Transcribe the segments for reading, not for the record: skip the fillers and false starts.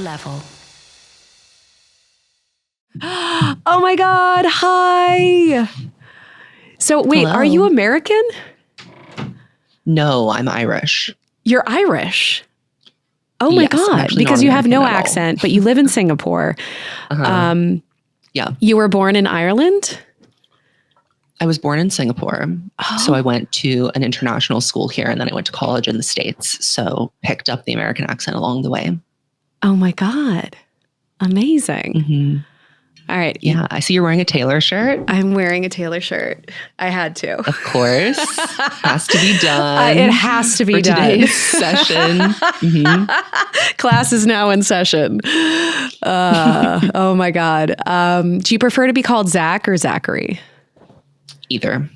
level. Oh my God. Hi. So wait, Hello. Are you American? No, I'm Irish. You're Irish. Oh my Yes, I'm God. actually Because not you have no American at all. accent, but you live in Singapore. Yeah. You were born in Ireland? I was born in Singapore. Oh. So I went to an international school here and then I went to college in the States. So picked up the American accent along the way. Oh my God. Amazing. Mm-hmm. All right. Yeah. I see you're wearing a Taylor shirt. I'm wearing a Taylor shirt. I had to. Of course. Has to be done. It has to be for done. Today's session. Mm-hmm. Class is now in session. Oh my God. Do you prefer to be called Zach or Zachary? Either.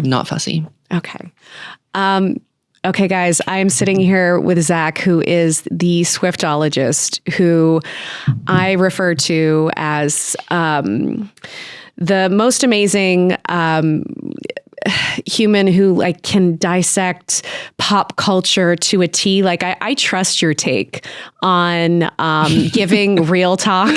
Not fussy. Okay. Okay, guys, I'm sitting here with Zach, who is the Swiftologist, who I refer to as the most amazing human who like can dissect pop culture to a T. Like I trust your take on giving real talk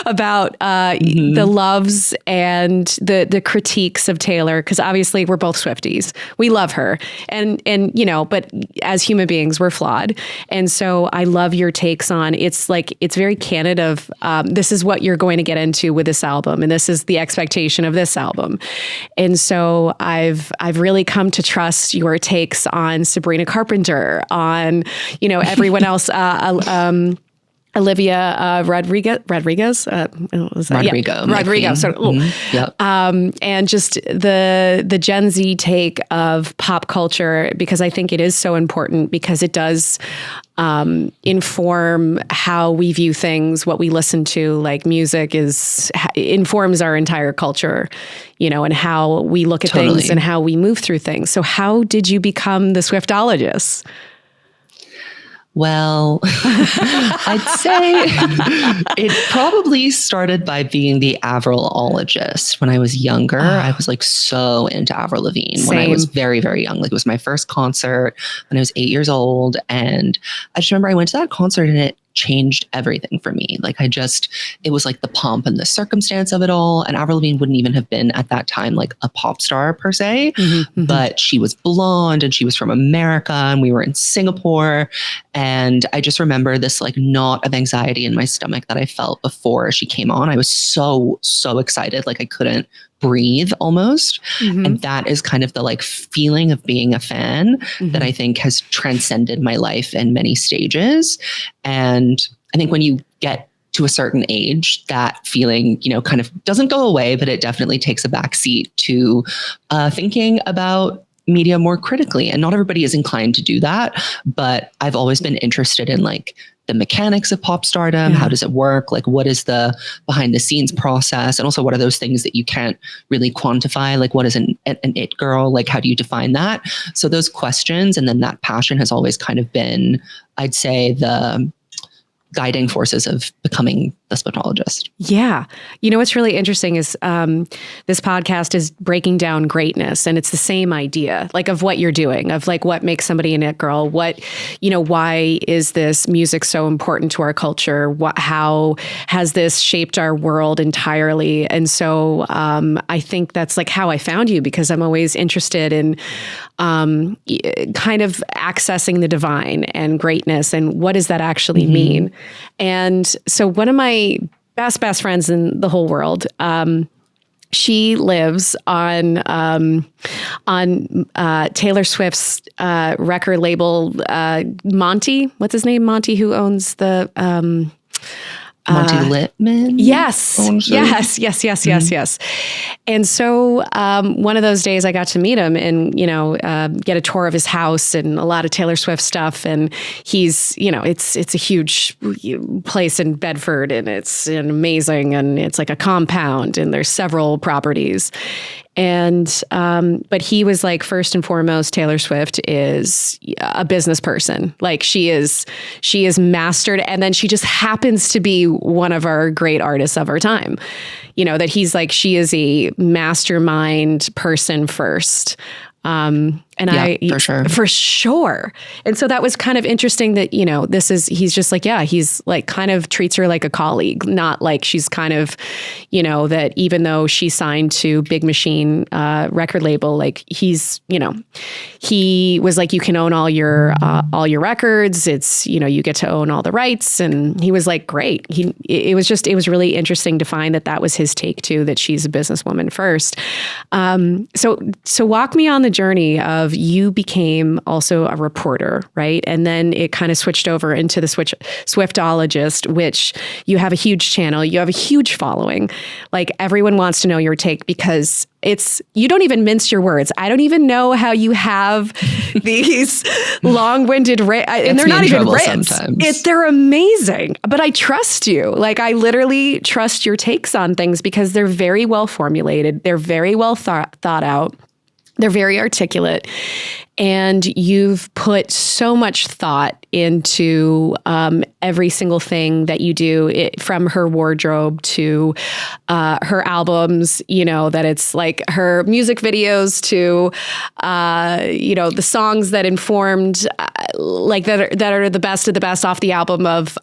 about the loves and the critiques of Taylor, because obviously we're both Swifties. We love her, and you know, but as human beings, we're flawed. And so I love your takes on it's very candid of this is what you're going to get into with this album, and this is the expectation of this album. And so I've really come to trust your takes on Sabrina Carpenter, on, you know, everyone else, Olivia Rodrigo. Rodrigo. So, Yep. and just the Gen Z take of pop culture, because I think it is so important, because it does inform how we view things, what we listen to. Like music informs our entire culture, you know, and how we look at things and how we move through things. So how did you become the Swiftologist? Well, I'd say it probably started by being the Avrolologist. When I was younger, I was like so into Avril Lavigne when I was very, very young. Like it was my first concert when I was 8 years old. And I just remember I went to that concert and it changed everything for me. Like it was like the pomp and the circumstance of it all. And Avril Lavigne wouldn't even have been at that time like a pop star per se, but she was blonde and she was from America and we were in Singapore. And I just remember this like knot of anxiety in my stomach that I felt before she came on. I was so, so excited. Like I couldn't breathe almost. And that is kind of the like feeling of being a fan that I think has transcended my life in many stages. And I think when you get to a certain age, that feeling, you know, kind of doesn't go away, but it definitely takes a backseat to thinking about media more critically. And not everybody is inclined to do that, but I've always been interested in like the mechanics of pop stardom. How does it work? Like what is the behind the scenes process? And also what are those things that you can't really quantify? Like what is an it girl? Like how do you define that? So those questions and then that passion has always kind of been, I'd say, the guiding forces of becoming the Swiftologist. Yeah. You know, what's really interesting is this podcast is breaking down greatness, and it's the same idea, like of what you're doing, of like what makes somebody an it girl, what, you know, why is this music so important to our culture? How has this shaped our world entirely? And so I think that's like how I found you, because I'm always interested in kind of accessing the divine and greatness and what does that actually mean? And so one of my best friends in the whole world, she lives on Taylor Swift's record label, Monty. What's his name? Monty, who owns the Monty Littman? Yes. Yes. And so one of those days I got to meet him and, you know, get a tour of his house and a lot of Taylor Swift stuff. And he's, you know, it's a huge place in Bedford and it's amazing. And it's like a compound and there's several properties. And, but he was like, first and foremost, Taylor Swift is a business person. Like she is mastered. And then she just happens to be one of our great artists of our time. You know, that he's like, she is a mastermind person first. And And for sure. And so that was kind of interesting that, he's just like, he's like kind of treats her like a colleague, not like she's kind of, that even though she signed to Big Machine record label, like he was like, you can own all your records. It's, you get to own all the rights. And he was like, great. It was really interesting to find that was his take too, that she's a businesswoman first. So walk me on the journey of you became also a reporter, right? And then it kind of switched over into the Swiftologist, which you have a huge channel, you have a huge following. Like everyone wants to know your take because you don't even mince your words. I don't even know how you have these long-winded and they're not even rants. They're amazing, but I trust you. Like I literally trust your takes on things because they're very well formulated. They're very well thought out. They're very articulate. And you've put so much thought into every single thing that you do, from her wardrobe to her albums, that it's like her music videos to, the songs that informed, that are the best of the best off the album of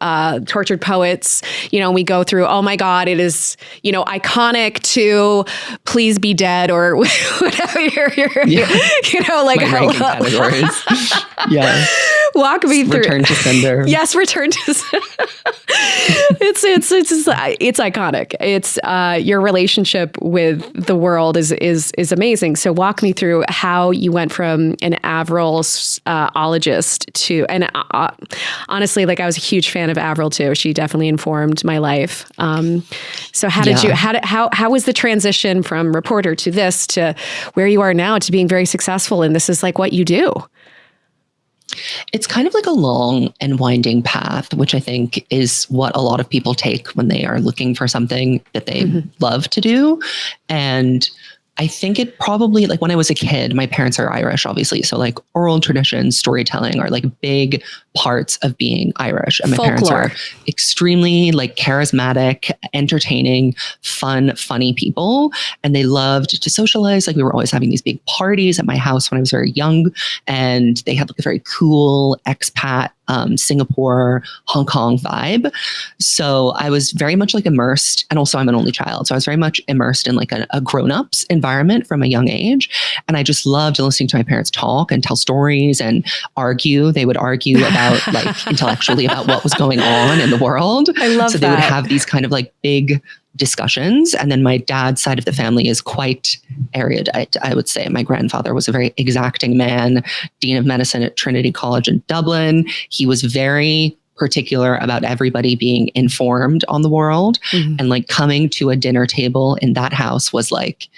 Tortured Poets. We go through, oh my God, it is, iconic to Please Be Dead or whatever like my categories. Yeah. Walk me through. Return to Sender. Yes, Return to Sender. It's iconic. It's your relationship with the world is amazing. So walk me through how you went from an Avril-ologist to, and honestly, like I was a huge fan of Avril too. She definitely informed my life. So how was the transition from reporter to this to where you are now to being very successful? And this is like what you do. It's kind of like a long and winding path, which I think is what a lot of people take when they are looking for something that they love to do. And I think it probably, like when I was a kid, my parents are Irish, obviously. So like oral traditions, storytelling are like big parts of being Irish. And my parents are extremely like charismatic, entertaining, funny people. And they loved to socialize. Like we were always having these big parties at my house when I was very young. And they had like a very cool expat Singapore, Hong Kong vibe. So I was very much like immersed, and also I'm an only child. So I was very much immersed in like a grown-ups environment from a young age. And I just loved listening to my parents talk and tell stories and argue. They would argue about like intellectually about what was going on in the world. I love that. So they would have these kind of like big discussions. And then my dad's side of the family is quite erudite, I would say. My grandfather was a very exacting man, dean of medicine at Trinity College in Dublin. He was very particular about everybody being informed on the world. And like coming to a dinner table in that house was like,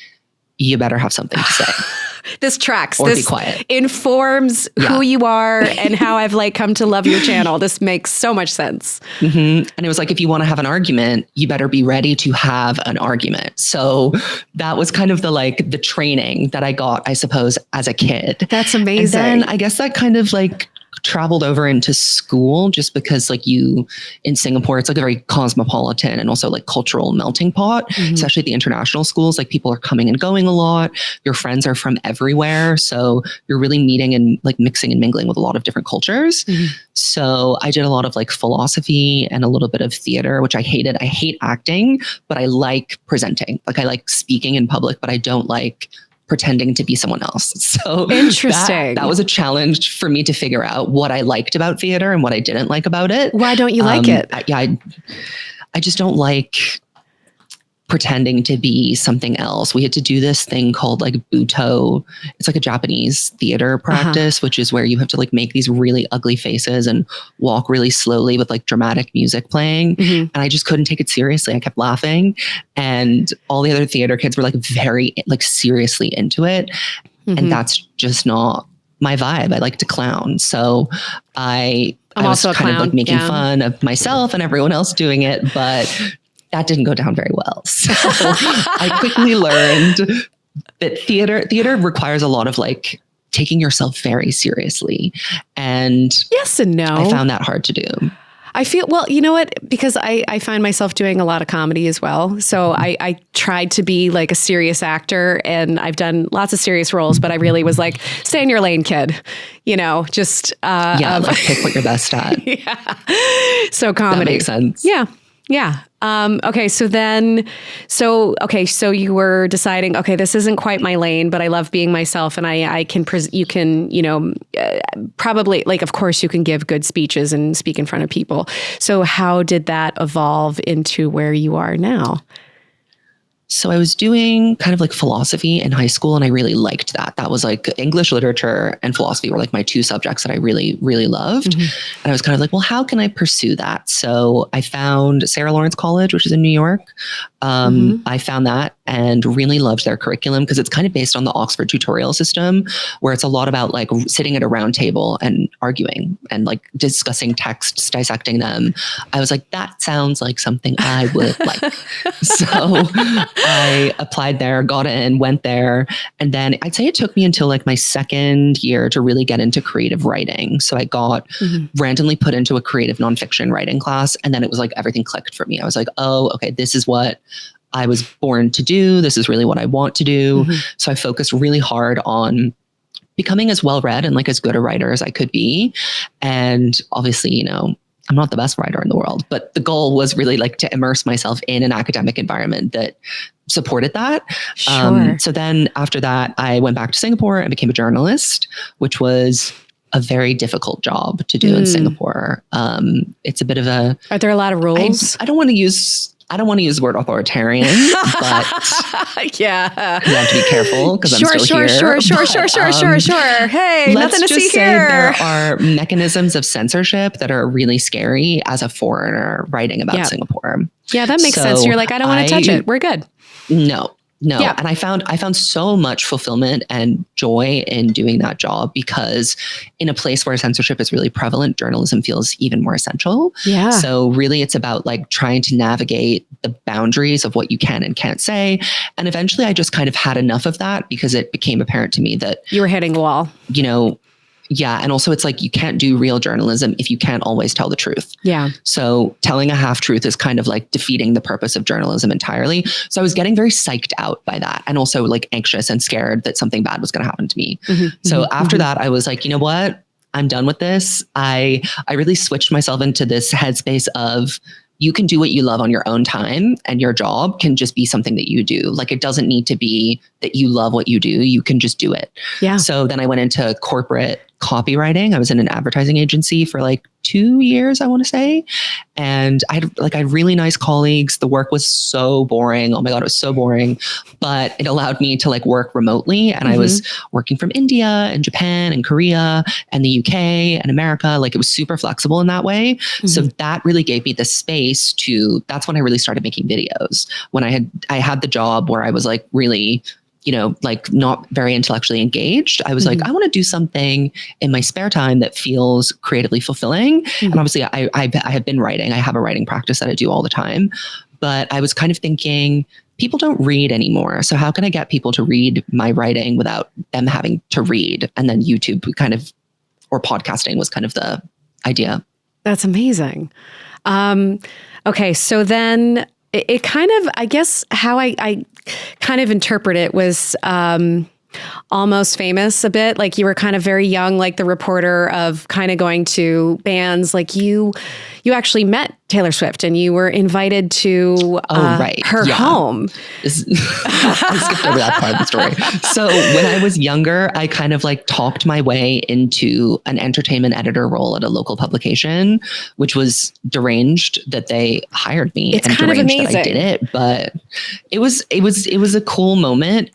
you better have something to say. This tracks. Or this be quiet. Informs who you are and how I've like come to love your channel. This makes so much sense. And it was like, if you want to have an argument, you better be ready to have an argument. So that was kind of the training that I got, I suppose, as a kid. That's amazing. And then I guess that kind of like traveled over into school, just because like in Singapore, it's like a very cosmopolitan and also like cultural melting pot, especially the international schools. Like people are coming and going a lot. Your friends are from everywhere. So you're really meeting and like mixing and mingling with a lot of different cultures. So I did a lot of like philosophy and a little bit of theater, which I hated. I hate acting, but I like presenting. Like I like speaking in public, but I don't like pretending to be someone else. So interesting. That was a challenge for me to figure out what I liked about theater and what I didn't like about it. Why don't you like it? I just don't like pretending to be something else. We had to do this thing called like buto. It's like a Japanese theater practice, which is where you have to like make these really ugly faces and walk really slowly with like dramatic music playing. And I just couldn't take it seriously. I kept laughing, and all the other theater kids were like very like seriously into it. And that's just not my vibe. I like to clown. So I was kind of like making fun of myself and everyone else doing it, but that didn't go down very well. So I quickly learned that theater requires a lot of like taking yourself very seriously. And yes and no. I found that hard to do. I feel, well, you know what? Because I find myself doing a lot of comedy as well. So I tried to be like a serious actor, and I've done lots of serious roles, but I really was like, stay in your lane, kid. You know, just like pick what you're best at. Yeah. So comedy. That makes sense. Yeah. Yeah. Okay. So you were deciding, okay, this isn't quite my lane, but I love being myself, and I can, you can, probably, like, of course you can give good speeches and speak in front of people. So how did that evolve into where you are now? So I was doing kind of like philosophy in high school, and I really liked that. That was like English literature and philosophy were like my two subjects that I really, really loved. And I was kind of like, well, how can I pursue that? So I found Sarah Lawrence College, which is in New York. I found that and really loved their curriculum because it's kind of based on the Oxford tutorial system, where it's a lot about like sitting at a round table and arguing and like discussing texts, dissecting them. I was like, that sounds like something I would like. So I applied there, got in, went there. And then I'd say it took me until like my second year to really get into creative writing. So I got randomly put into a creative nonfiction writing class. And then it was like everything clicked for me. I was like, oh, okay, this is what I was born to do. This is really what I want to do. So I focused really hard on becoming as well-read and like as good a writer as I could be. And obviously, I'm not the best writer in the world, but the goal was really like to immerse myself in an academic environment that supported that. Sure. So then after that, I went back to Singapore and became a journalist, which was a very difficult job to do in Singapore. It's a bit of a... Are there a lot of rules? I don't want to use the word authoritarian, but yeah, you have to be careful because I'm still here. Sure. Hey, nothing to see here. There are mechanisms of censorship that are really scary as a foreigner writing about Singapore. Yeah, that makes sense. You're like, I don't want to touch it. We're good. No. Yeah. And I found so much fulfillment and joy in doing that job because in a place where censorship is really prevalent, journalism feels even more essential. Yeah. So really it's about like trying to navigate the boundaries of what you can and can't say. And eventually I just kind of had enough of that because it became apparent to me that you were hitting a wall. Yeah. And also it's like, you can't do real journalism if you can't always tell the truth. Yeah. So telling a half truth is kind of like defeating the purpose of journalism entirely. So I was getting very psyched out by that and also like anxious and scared that something bad was going to happen to me. So after that, I was like, you know what? I'm done with this. I really switched myself into this headspace of, you can do what you love on your own time, and your job can just be something that you do. Like, it doesn't need to be that you love what you do. You can just do it. Yeah. So then I went into corporate copywriting. I was in an advertising agency for like 2 years, I want to say. And I had really nice colleagues. The work was so boring. Oh my God, it was so boring. But it allowed me to like work remotely. And I was working from India and Japan and Korea and the UK and America. Like, it was super flexible in that way. So that really gave me the space that's when I really started making videos. When I had the job where I was like really, like not very intellectually engaged. I was like, I want to do something in my spare time that feels creatively fulfilling. And obviously I have been writing. I have a writing practice that I do all the time, but I was kind of thinking, people don't read anymore. So how can I get people to read my writing without them having to read? And then YouTube or podcasting was kind of the idea. That's amazing. Okay. So then it kind of, I guess how I kind of interpret it was Almost Famous a bit. Like, you were kind of very young, like the reporter of kind of going to bands. Like, you actually met Taylor Swift and you were invited to her home. I skipped over that part of the story. So when I was younger, I kind of like talked my way into an entertainment editor role at a local publication, which was deranged that they hired me. It's and kind of deranged amazing that I did it, but it was a cool moment.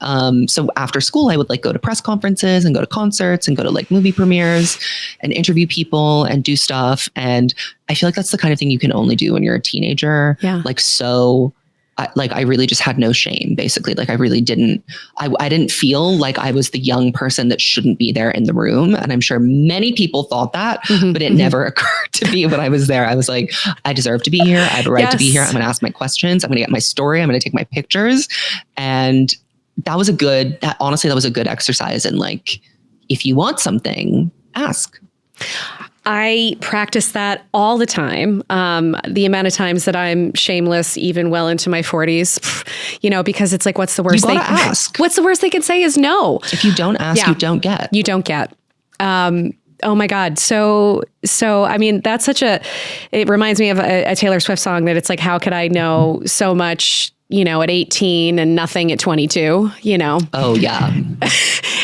So after school, I would like go to press conferences and go to concerts and go to like movie premieres and interview people and do stuff. And I feel like that's the kind of thing you can only do when you're a teenager. Yeah. I really just had no shame, basically. Like, I really didn't feel like I was the young person that shouldn't be there in the room. And I'm sure many people thought that, but it never occurred to me when I was there. I was like, I deserve to be here. I have a right to be here. I'm going to ask my questions. I'm going to get my story. I'm going to take my pictures. And that was a good exercise. And like, if you want something, ask. I practice that all the time. The amount of times that I'm shameless, even well into my 40s, because it's like, what's the worst you gotta ask. What's the worst they can say is no. If you don't ask, you don't get. You don't get. Oh my God. So, I mean, that's it reminds me of a Taylor Swift song that it's like, how could I know so much, at 18 and nothing at 22, Oh yeah.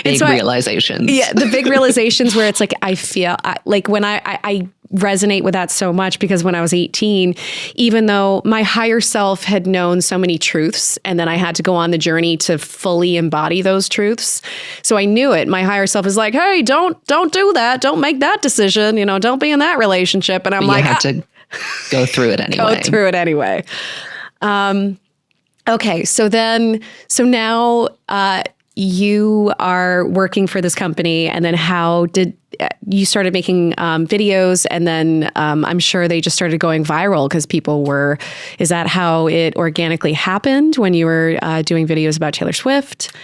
Big realizations. Yeah. The big realizations where it's like, I feel like when I resonate with that so much, because when I was 18, even though my higher self had known so many truths, and then I had to go on the journey to fully embody those truths. So I knew it. My higher self is like, hey, don't do that. Don't make that decision. Don't be in that relationship. And I'm but you had to go through it anyway. Okay. So now, you are working for this company, and then how did you started making videos, and then I'm sure they just started going viral because is that how it organically happened when you were doing videos about Taylor Swift?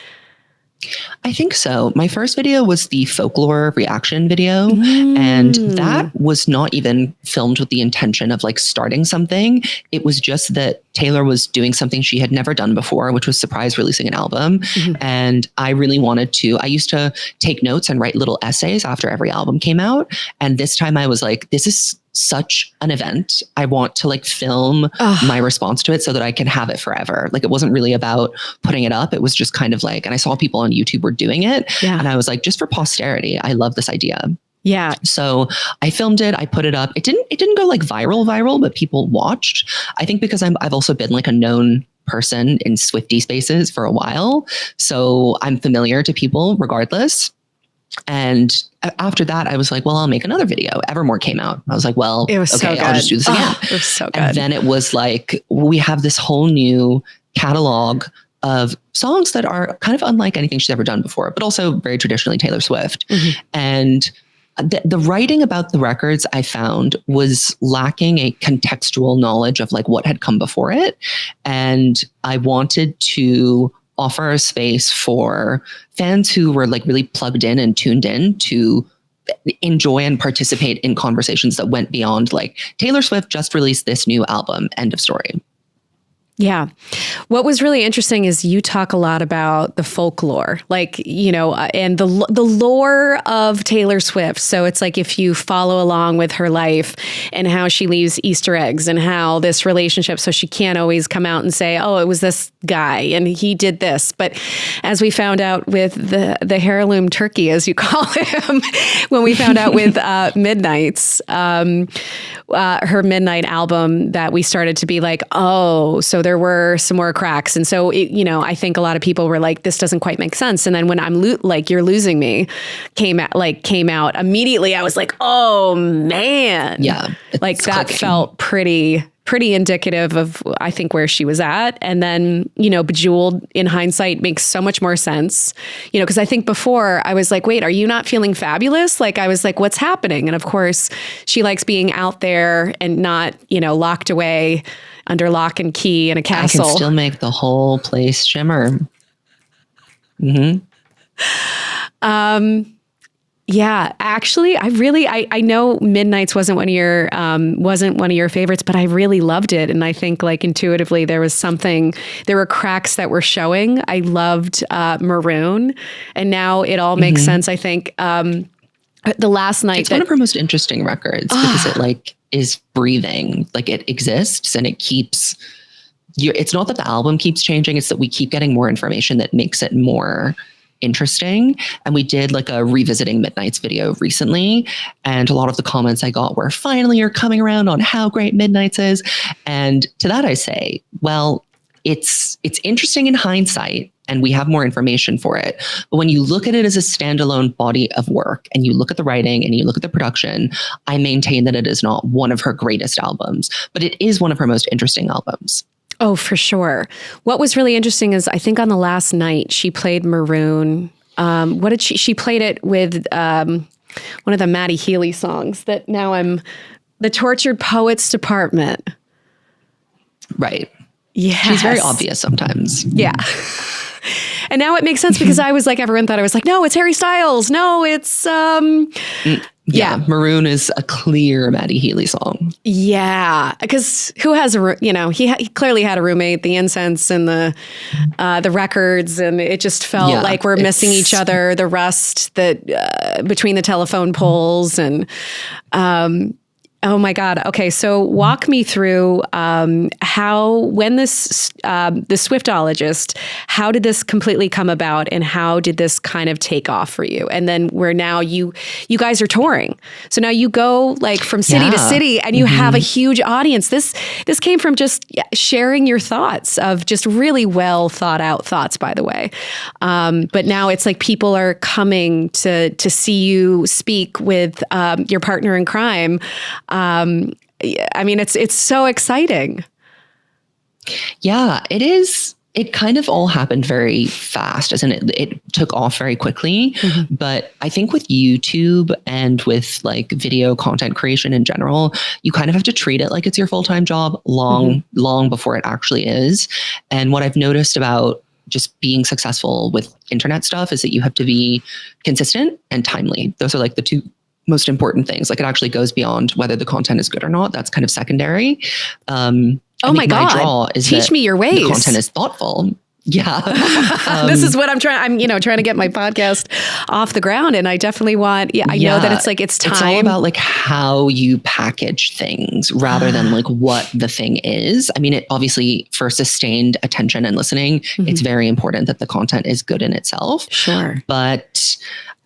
I think so. My first video was the folklore reaction video, and that was not even filmed with the intention of like starting something. It was just that Taylor was doing something she had never done before, which was surprise releasing an album. And I really wanted to. I used to take notes and write little essays after every album came out. And this time I was like, this is such an event. I want to like film my response to it so that I can have it forever. Like, it wasn't really about putting it up. It was just kind of like, and I saw people on YouTube were doing it. Yeah. And I was like, just for posterity, I love this idea. Yeah. So I filmed it. I put it up. It didn't go like viral, but people watched. I think because I've also been like a known person in Swiftie spaces for a while. So I'm familiar to people regardless. And after that, I was like, well, I'll make another video. Evermore came out. I was like, well, it was okay, so I'll just do this again. It was so good. And then it was like, we have this whole new catalog of songs that are kind of unlike anything she's ever done before, but also very traditionally Taylor Swift. And the writing about the records I found was lacking a contextual knowledge of like what had come before it. And I wanted to offer a space for fans who were like really plugged in and tuned in to enjoy and participate in conversations that went beyond like Taylor Swift just released this new album, end of story. Yeah. What was really interesting is you talk a lot about the folklore, like, and the lore of Taylor Swift. So it's like if you follow along with her life and how she leaves Easter eggs and how this relationship, so she can't always come out and say, oh, it was this guy and he did this. But as we found out with the heirloom turkey, as you call him, when we found out with Midnights, her Midnight album, that we started to be like, oh, so there were some more cracks. And so, I think a lot of people were like, this doesn't quite make sense. And then when You're Losing Me came out immediately, I was like, oh man. Yeah. Like that clicking. Felt pretty indicative of, I think, where she was at. And then, Bejeweled in hindsight makes so much more sense, because I think before I was like, wait, are you not feeling fabulous? Like, I was like, what's happening? And of course she likes being out there and not, locked away under lock and key in a castle. I can still make the whole place shimmer. Yeah, actually, I know Midnights wasn't one of your favorites, but I really loved it. And I think like intuitively there were cracks that were showing. I loved Maroon, and now it all makes sense. I think the last night. It's one of her most interesting records because it like is breathing, like it exists and it keeps. It's not that the album keeps changing; it's that we keep getting more information that makes it more interesting. And we did like a revisiting Midnights video recently, and a lot of the comments I got were, finally you're coming around on how great Midnights is. And to that I say, well, it's interesting in hindsight and we have more information for it. But when you look at it as a standalone body of work and you look at the writing and you look at the production, I maintain that it is not one of her greatest albums, but it is one of her most interesting albums. Oh, for sure. What was really interesting is I think on the last night she played Maroon. What did she played it with one of the Maddie Healy songs that now I'm the Tortured Poets Department. Right. Yeah. She's very obvious sometimes. Yeah. And now it makes sense because I was like, everyone thought I was like, no, it's Harry Styles. No, it's Yeah. Maroon is a clear Maddie Healy song. Yeah. Because who has he clearly had a roommate, the incense and the records, and it just felt like we're missing each other, the rust that between the telephone poles and oh my God. Okay. So walk me through how, when the Swiftologist, how did this completely come about and how did this kind of take off for you? And then where now you guys are touring. So now you go like from city to city and you have a huge audience. This came from just sharing your thoughts of just really well thought out thoughts, by the way. But now it's like people are coming to see you speak with your partner in crime. I mean, it's so exciting. Yeah, it is. It kind of all happened very fast, as in it took off very quickly. But I think with YouTube and with like video content creation in general, you kind of have to treat it like it's your full-time job long before it actually is. And what I've noticed about just being successful with internet stuff is that you have to be consistent and timely. Those are like the two most important things. Like it actually goes beyond whether the content is good or not. That's kind of secondary. Oh my God. Draw is teach me your ways. The content is thoughtful. Yeah. This is what I'm trying to get my podcast off the ground. And I definitely want, I know that it's like, it's time. It's all about like how you package things rather than like what the thing is. I mean, it obviously for sustained attention and listening, it's very important that the content is good in itself. Sure. But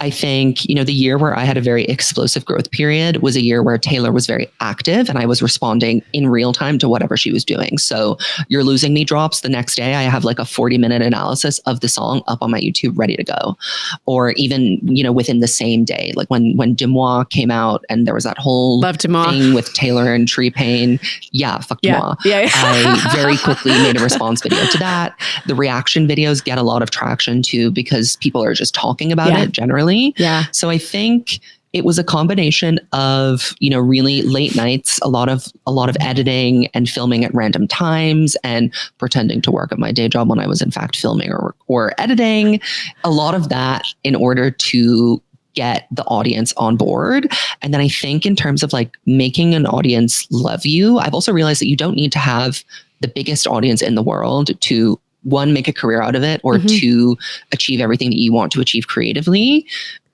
I think, the year where I had a very explosive growth period was a year where Taylor was very active and I was responding in real time to whatever she was doing. So You're Losing Me drops the next day. I have like a 40-minute analysis of the song up on my YouTube ready to go. Or even, within the same day, like when Demois came out and there was that whole thing with Taylor and Tree Pain. Yeah, fuck Demois. Yeah. I very quickly made a response video to that. The reaction videos get a lot of traction too because people are just talking about it generally. Yeah. So I think it was a combination of, really late nights, a lot of editing and filming at random times and pretending to work at my day job when I was in fact filming or editing. A lot of that in order to get the audience on board. And then I think in terms of like making an audience love you, I've also realized that you don't need to have the biggest audience in the world to one, make a career out of it, or two, achieve everything that you want to achieve creatively.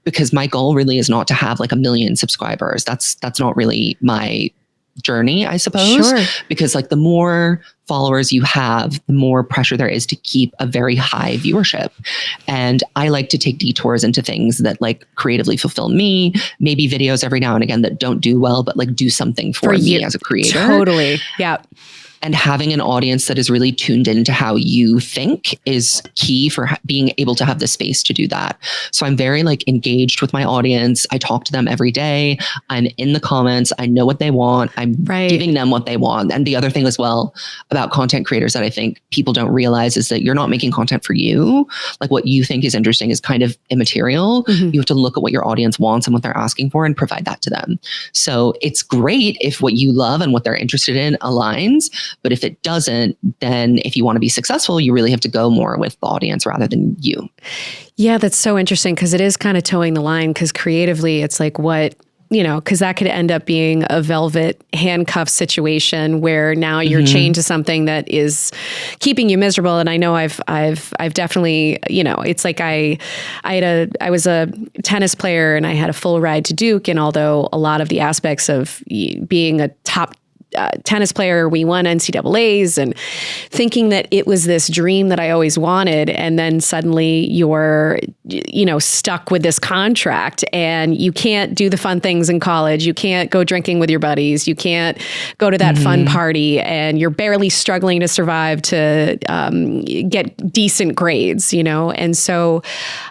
Because my goal really is not to have like 1 million subscribers. That's not really my journey, I suppose. Sure. Because like the more followers you have, the more pressure there is to keep a very high viewership. And I like to take detours into things that like creatively fulfill me, maybe videos every now and again that don't do well, but like do something for me as a creator. Totally. Yeah. And having an audience that is really tuned into how you think is key for being able to have the space to do that. So I'm very like engaged with my audience. I talk to them every day. I'm in the comments. I know what they want. I'm giving them what they want. And the other thing as well about content creators that I think people don't realize is that you're not making content for you. Like what you think is interesting is kind of immaterial. You have to look at what your audience wants and what they're asking for and provide that to them. So it's great if what you love and what they're interested in aligns. But if it doesn't, then if you want to be successful, you really have to go more with the audience rather than you. Yeah, that's so interesting because it is kind of towing the line because creatively it's like what, because that could end up being a velvet handcuff situation where now you're chained to something that is keeping you miserable. And I know I've definitely, it's like I was a tennis player and I had a full ride to Duke. And although a lot of the aspects of being a top tennis player, we won NCAAs and thinking that it was this dream that I always wanted. And then suddenly you're, stuck with this contract and you can't do the fun things in college. You can't go drinking with your buddies. You can't go to that fun party and you're barely struggling to survive to get decent grades, And so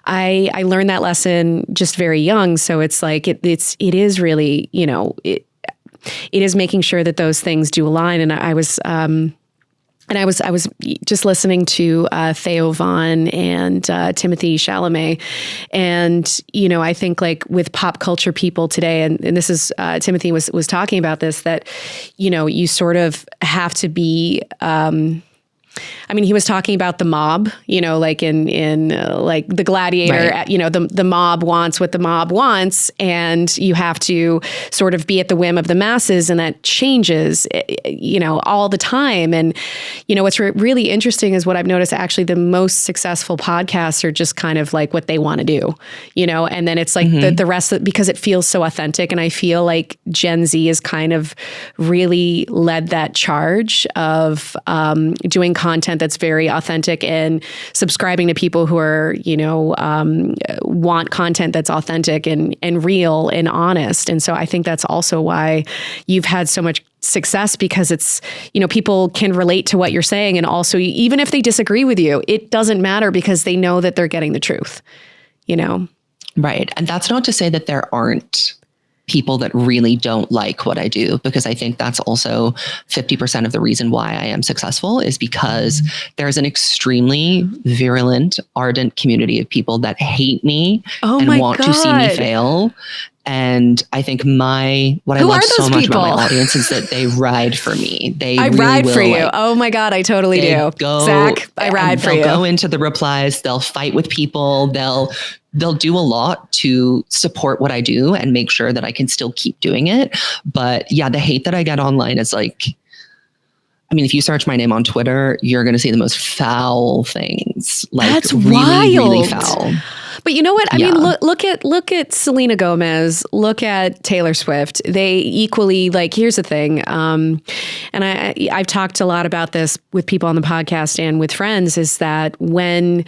I learned that lesson just very young. So it's like, it is really, it is making sure that those things do align. And I was just listening to Theo Von and Timothy Chalamet. And, I think like with pop culture people today, and this is, Timothy was talking about this, that, you sort of have to be, I mean, he was talking about the mob, you know, like in like the Gladiator, Right. you know, the mob wants what the mob wants, and you have to sort of be at the whim of the masses, and that changes, you know, all the time. And, you know, what's really interesting is what I've noticed, actually, the most successful podcasts are just kind of like what they want to do, you know, and then it's like the rest of, because it feels so authentic. And I feel like Gen Z has kind of really led that charge of doing content that's very authentic and subscribing to people who are, you know, want content that's authentic and real and honest. And so I think that's also why you've had so much success, because it's, you know, people can relate to what you're saying. And also, even if they disagree with you, it doesn't matter, because they know that they're getting the truth, you know? Right. And that's not to say that there aren't people that really don't like what I do, because I think that's also 50% of the reason why I am successful, is because there's an extremely virulent, ardent community of people that hate me and want to see me fail. And I think what I love so much about my audience is that they ride for me. I really ride for you. Like, oh my God, I totally do. Zach, I ride for you. They'll go into the replies. They'll fight with people. They'll do a lot to support what I do and make sure that I can still keep doing it. But yeah, the hate that I get online is like, I mean, if you search my name on Twitter, you're going to see the most foul things. Like, that's really, wild. really foul. But you know what? I mean, look at Selena Gomez, look at Taylor Swift. They equally, like, here's the thing. And I've talked a lot about this with people on the podcast and with friends, is that when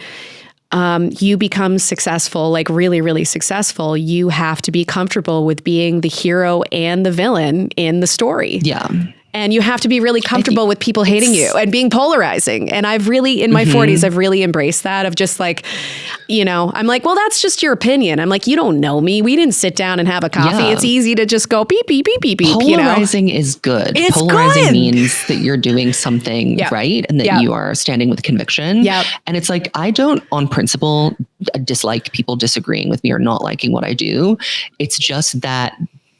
you become successful, like really, really successful, you have to be comfortable with being the hero and the villain in the story. Yeah. And you have to be really comfortable with people hating you and being polarizing. And I've really, in my 40s, I've really embraced that, of just like, you know, I'm like, well, that's just your opinion. I'm like, you don't know me. We didn't sit down and have a coffee. Yeah. It's easy to just go beep, beep, beep, beep, beep. Polarizing is good. It's Polarizing good. means that you're doing something right, and that you are standing with conviction. Yep. And it's like, I don't, on principle, dislike people disagreeing with me or not liking what I do. It's just that,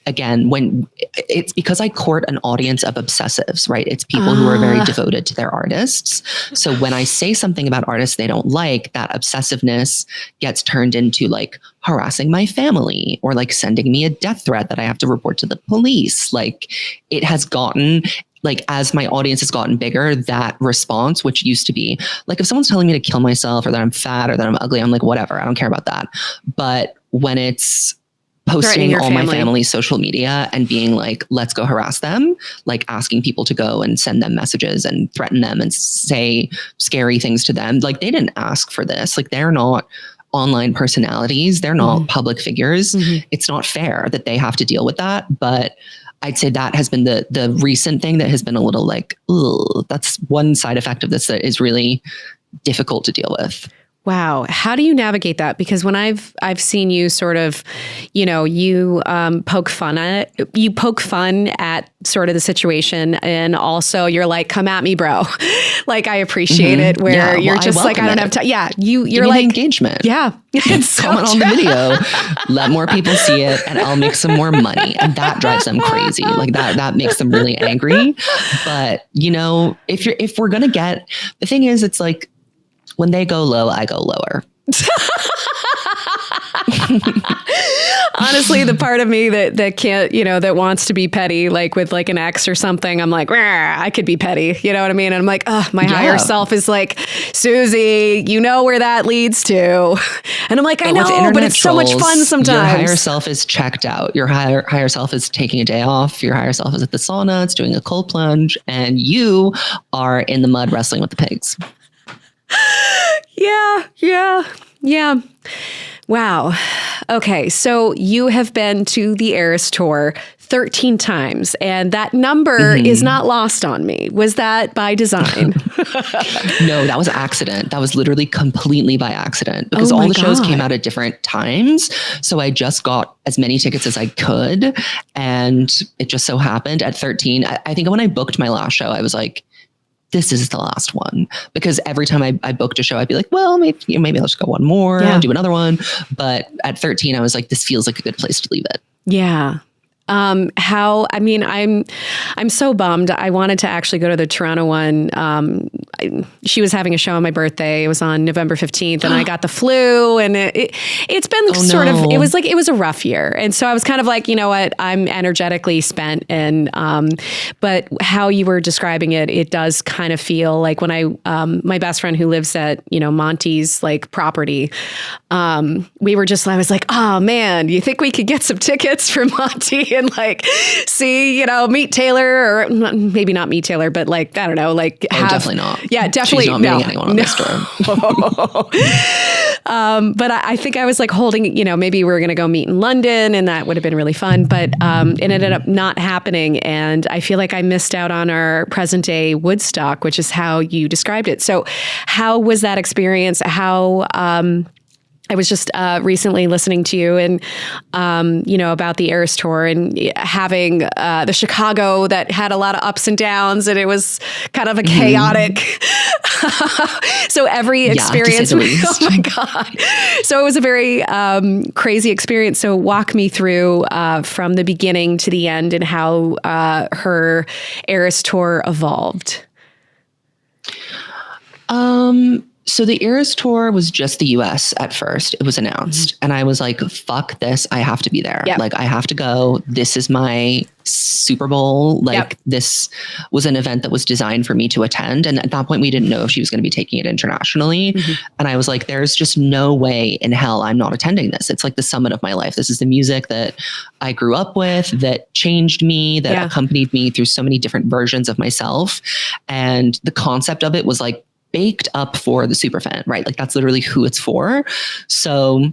again, when it's because I court an audience of obsessives, right? It's people who are very devoted to their artists. So when I say something about artists they don't like, that obsessiveness gets turned into like harassing my family, or like sending me a death threat that I have to report to the police. Like, it has gotten, like, as my audience has gotten bigger, that response, which used to be like, if someone's telling me to kill myself, or that I'm fat, or that I'm ugly, I'm like, whatever, I don't care about that. But when it's posting all my family's social media and being like, let's go harass them, like asking people to go and send them messages and threaten them and say scary things to them. Like, they didn't ask for this. Like, they're not online personalities. They're not public figures. It's not fair that they have to deal with that. But I'd say that has been the recent thing that has been a little like, ugh, that's one side effect of this that is really difficult to deal with. Wow. How do you navigate that? Because when I've seen you sort of, you know, you poke fun at it. You poke fun at sort of the situation, and also you're like, come at me, bro. Like, I appreciate it, where you're just like, I don't have time. Yeah. You're like engagement. Yeah. It's comment on the video, let more people see it, and I'll make some more money. And that drives them crazy. Like, that makes them really angry. But, you know, if we're going to get, the thing is, it's like, when they go low, I go lower. Honestly, the part of me that can't, you know, that wants to be petty, like with like an ex or something, I'm like, I could be petty. You know what I mean? And I'm like, my higher self is like, Susie, you know where that leads to. And I'm like, I know, but it's so much fun sometimes. Your higher self is checked out. Your higher self is taking a day off. Your higher self is at the sauna. It's doing a cold plunge. And you are in the mud wrestling with the pigs. Yeah. Wow. Okay. So you have been to the Eras Tour 13 times, and that number is not lost on me. Was that by design? No, that was accident. That was literally completely by accident, because all the shows came out at different times. So I just got as many tickets as I could. And it just so happened at 13, I think when I booked my last show, I was like, this is the last one, because every time I booked a show, I'd be like, well, maybe I'll just go one more and do another one. But at 13, I was like, this feels like a good place to leave it. Yeah. I'm so bummed. I wanted to actually go to the Toronto one. she was having a show on my birthday. It was on November 15th and I got the flu, and it's been it was a rough year. And so I was kind of like, you know what, I'm energetically spent. And, but how you were describing it, it does kind of feel like when my best friend who lives at, Monty's like property, I was like, oh man, you think we could get some tickets for Monty and like see, meet Taylor, or maybe not meet Taylor, but like, I don't know, like definitely not. Yeah, definitely. She's not meeting anyone on this tour. But I think I was like holding, maybe we were going to go meet in London and that would have been really fun, but it ended up not happening. And I feel like I missed out on our present day Woodstock, which is how you described it. So how was that experience? I was just recently listening to you and, about the Eras Tour and having the Chicago that had a lot of ups and downs, and it was kind of a chaotic. So every experience, oh my God. So it was a very crazy experience. So walk me through from the beginning to the end and how her Eras Tour evolved. So the Eras Tour was just the US at first. It was announced. And I was like, fuck this. I have to be there. Yep. Like, I have to go. This is my Super Bowl. Like, this was an event that was designed for me to attend. And at that point, we didn't know if she was going to be taking it internationally. And I was like, there's just no way in hell I'm not attending this. It's like the summit of my life. This is the music that I grew up with, that changed me, that accompanied me through so many different versions of myself. And the concept of it was like, baked up for the superfan, right? Like that's literally who it's for. So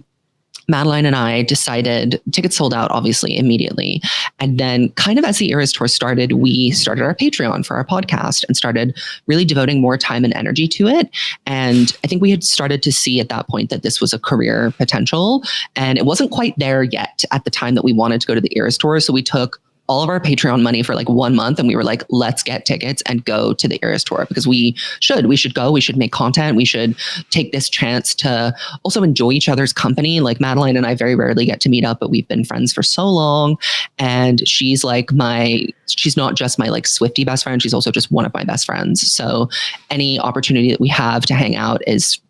Madeline and I decided, tickets sold out obviously immediately. And then kind of as the Eras Tour started, we started our Patreon for our podcast and started really devoting more time and energy to it. And I think we had started to see at that point that this was a career potential, and it wasn't quite there yet at the time that we wanted to go to the Eras Tour. So we took all of our Patreon money for like 1 month. And we were like, let's get tickets and go to the Eras Tour, because we should go, we should make content. We should take this chance to also enjoy each other's company. Like Madeline and I very rarely get to meet up, but we've been friends for so long. And she's like she's not just my like Swiftie best friend. She's also just one of my best friends. So any opportunity that we have to hang out is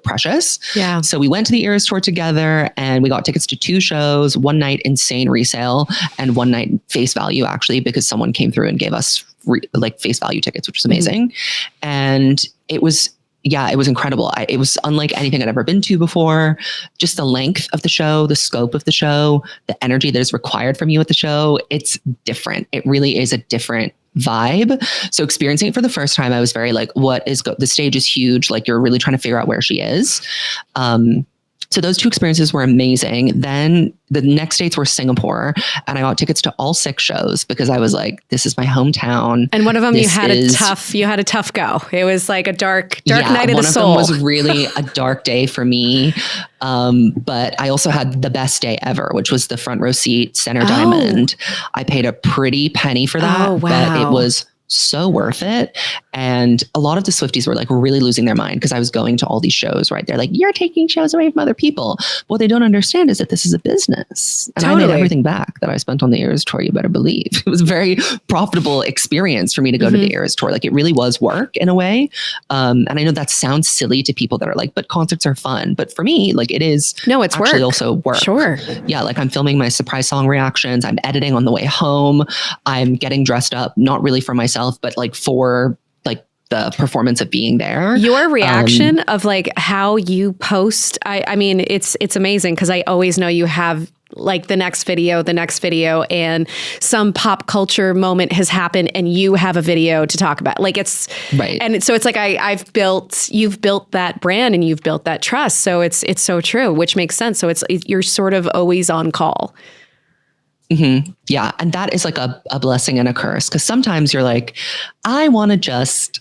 precious. Yeah. So we went to the Eras Tour together and we got tickets to 2 shows, one night insane resale and one night face value, actually, because someone came through and gave us face value tickets, which was amazing. And it was incredible. It was unlike anything I'd ever been to before. Just the length of the show, the scope of the show, the energy that is required from you at the show. It's different. It really is a different vibe. So experiencing it for the first time, I was very like, the stage is huge. Like you're really trying to figure out where she is. So those 2 experiences were amazing. Then the next dates were Singapore, and I got tickets to all 6 shows because I was like, this is my hometown. And one of them you had a tough go. It was like a dark night of the soul. One of them was really a dark day for me. But I also had the best day ever, which was the front row seat, center diamond. I paid a pretty penny for that, but it was so worth it. And a lot of the Swifties were like really losing their mind because I was going to all these shows, right? They're like, you're taking shows away from other people. But what they don't understand is that this is a business. And I made everything back that I spent on the Eras Tour, you better believe. It was a very profitable experience for me to go to the Eras Tour. Like it really was work in a way. And I know that sounds silly to people that are like, but concerts are fun. But for me, like it is it's actually work. Also work. Sure. Yeah. Like I'm filming my surprise song reactions. I'm editing on the way home. I'm getting dressed up, not really for myself, but like for like the performance of being there. Your reaction of like how you post, I mean, it's amazing because I always know you have like the next video and some pop culture moment has happened and you have a video to talk about. Like it's right. And so it's like you've built that brand and you've built that trust. So it's so true, which makes sense. So you're sort of always on call. Mm-hmm. Yeah. And that is like a blessing and a curse. Because sometimes you're like, I want to just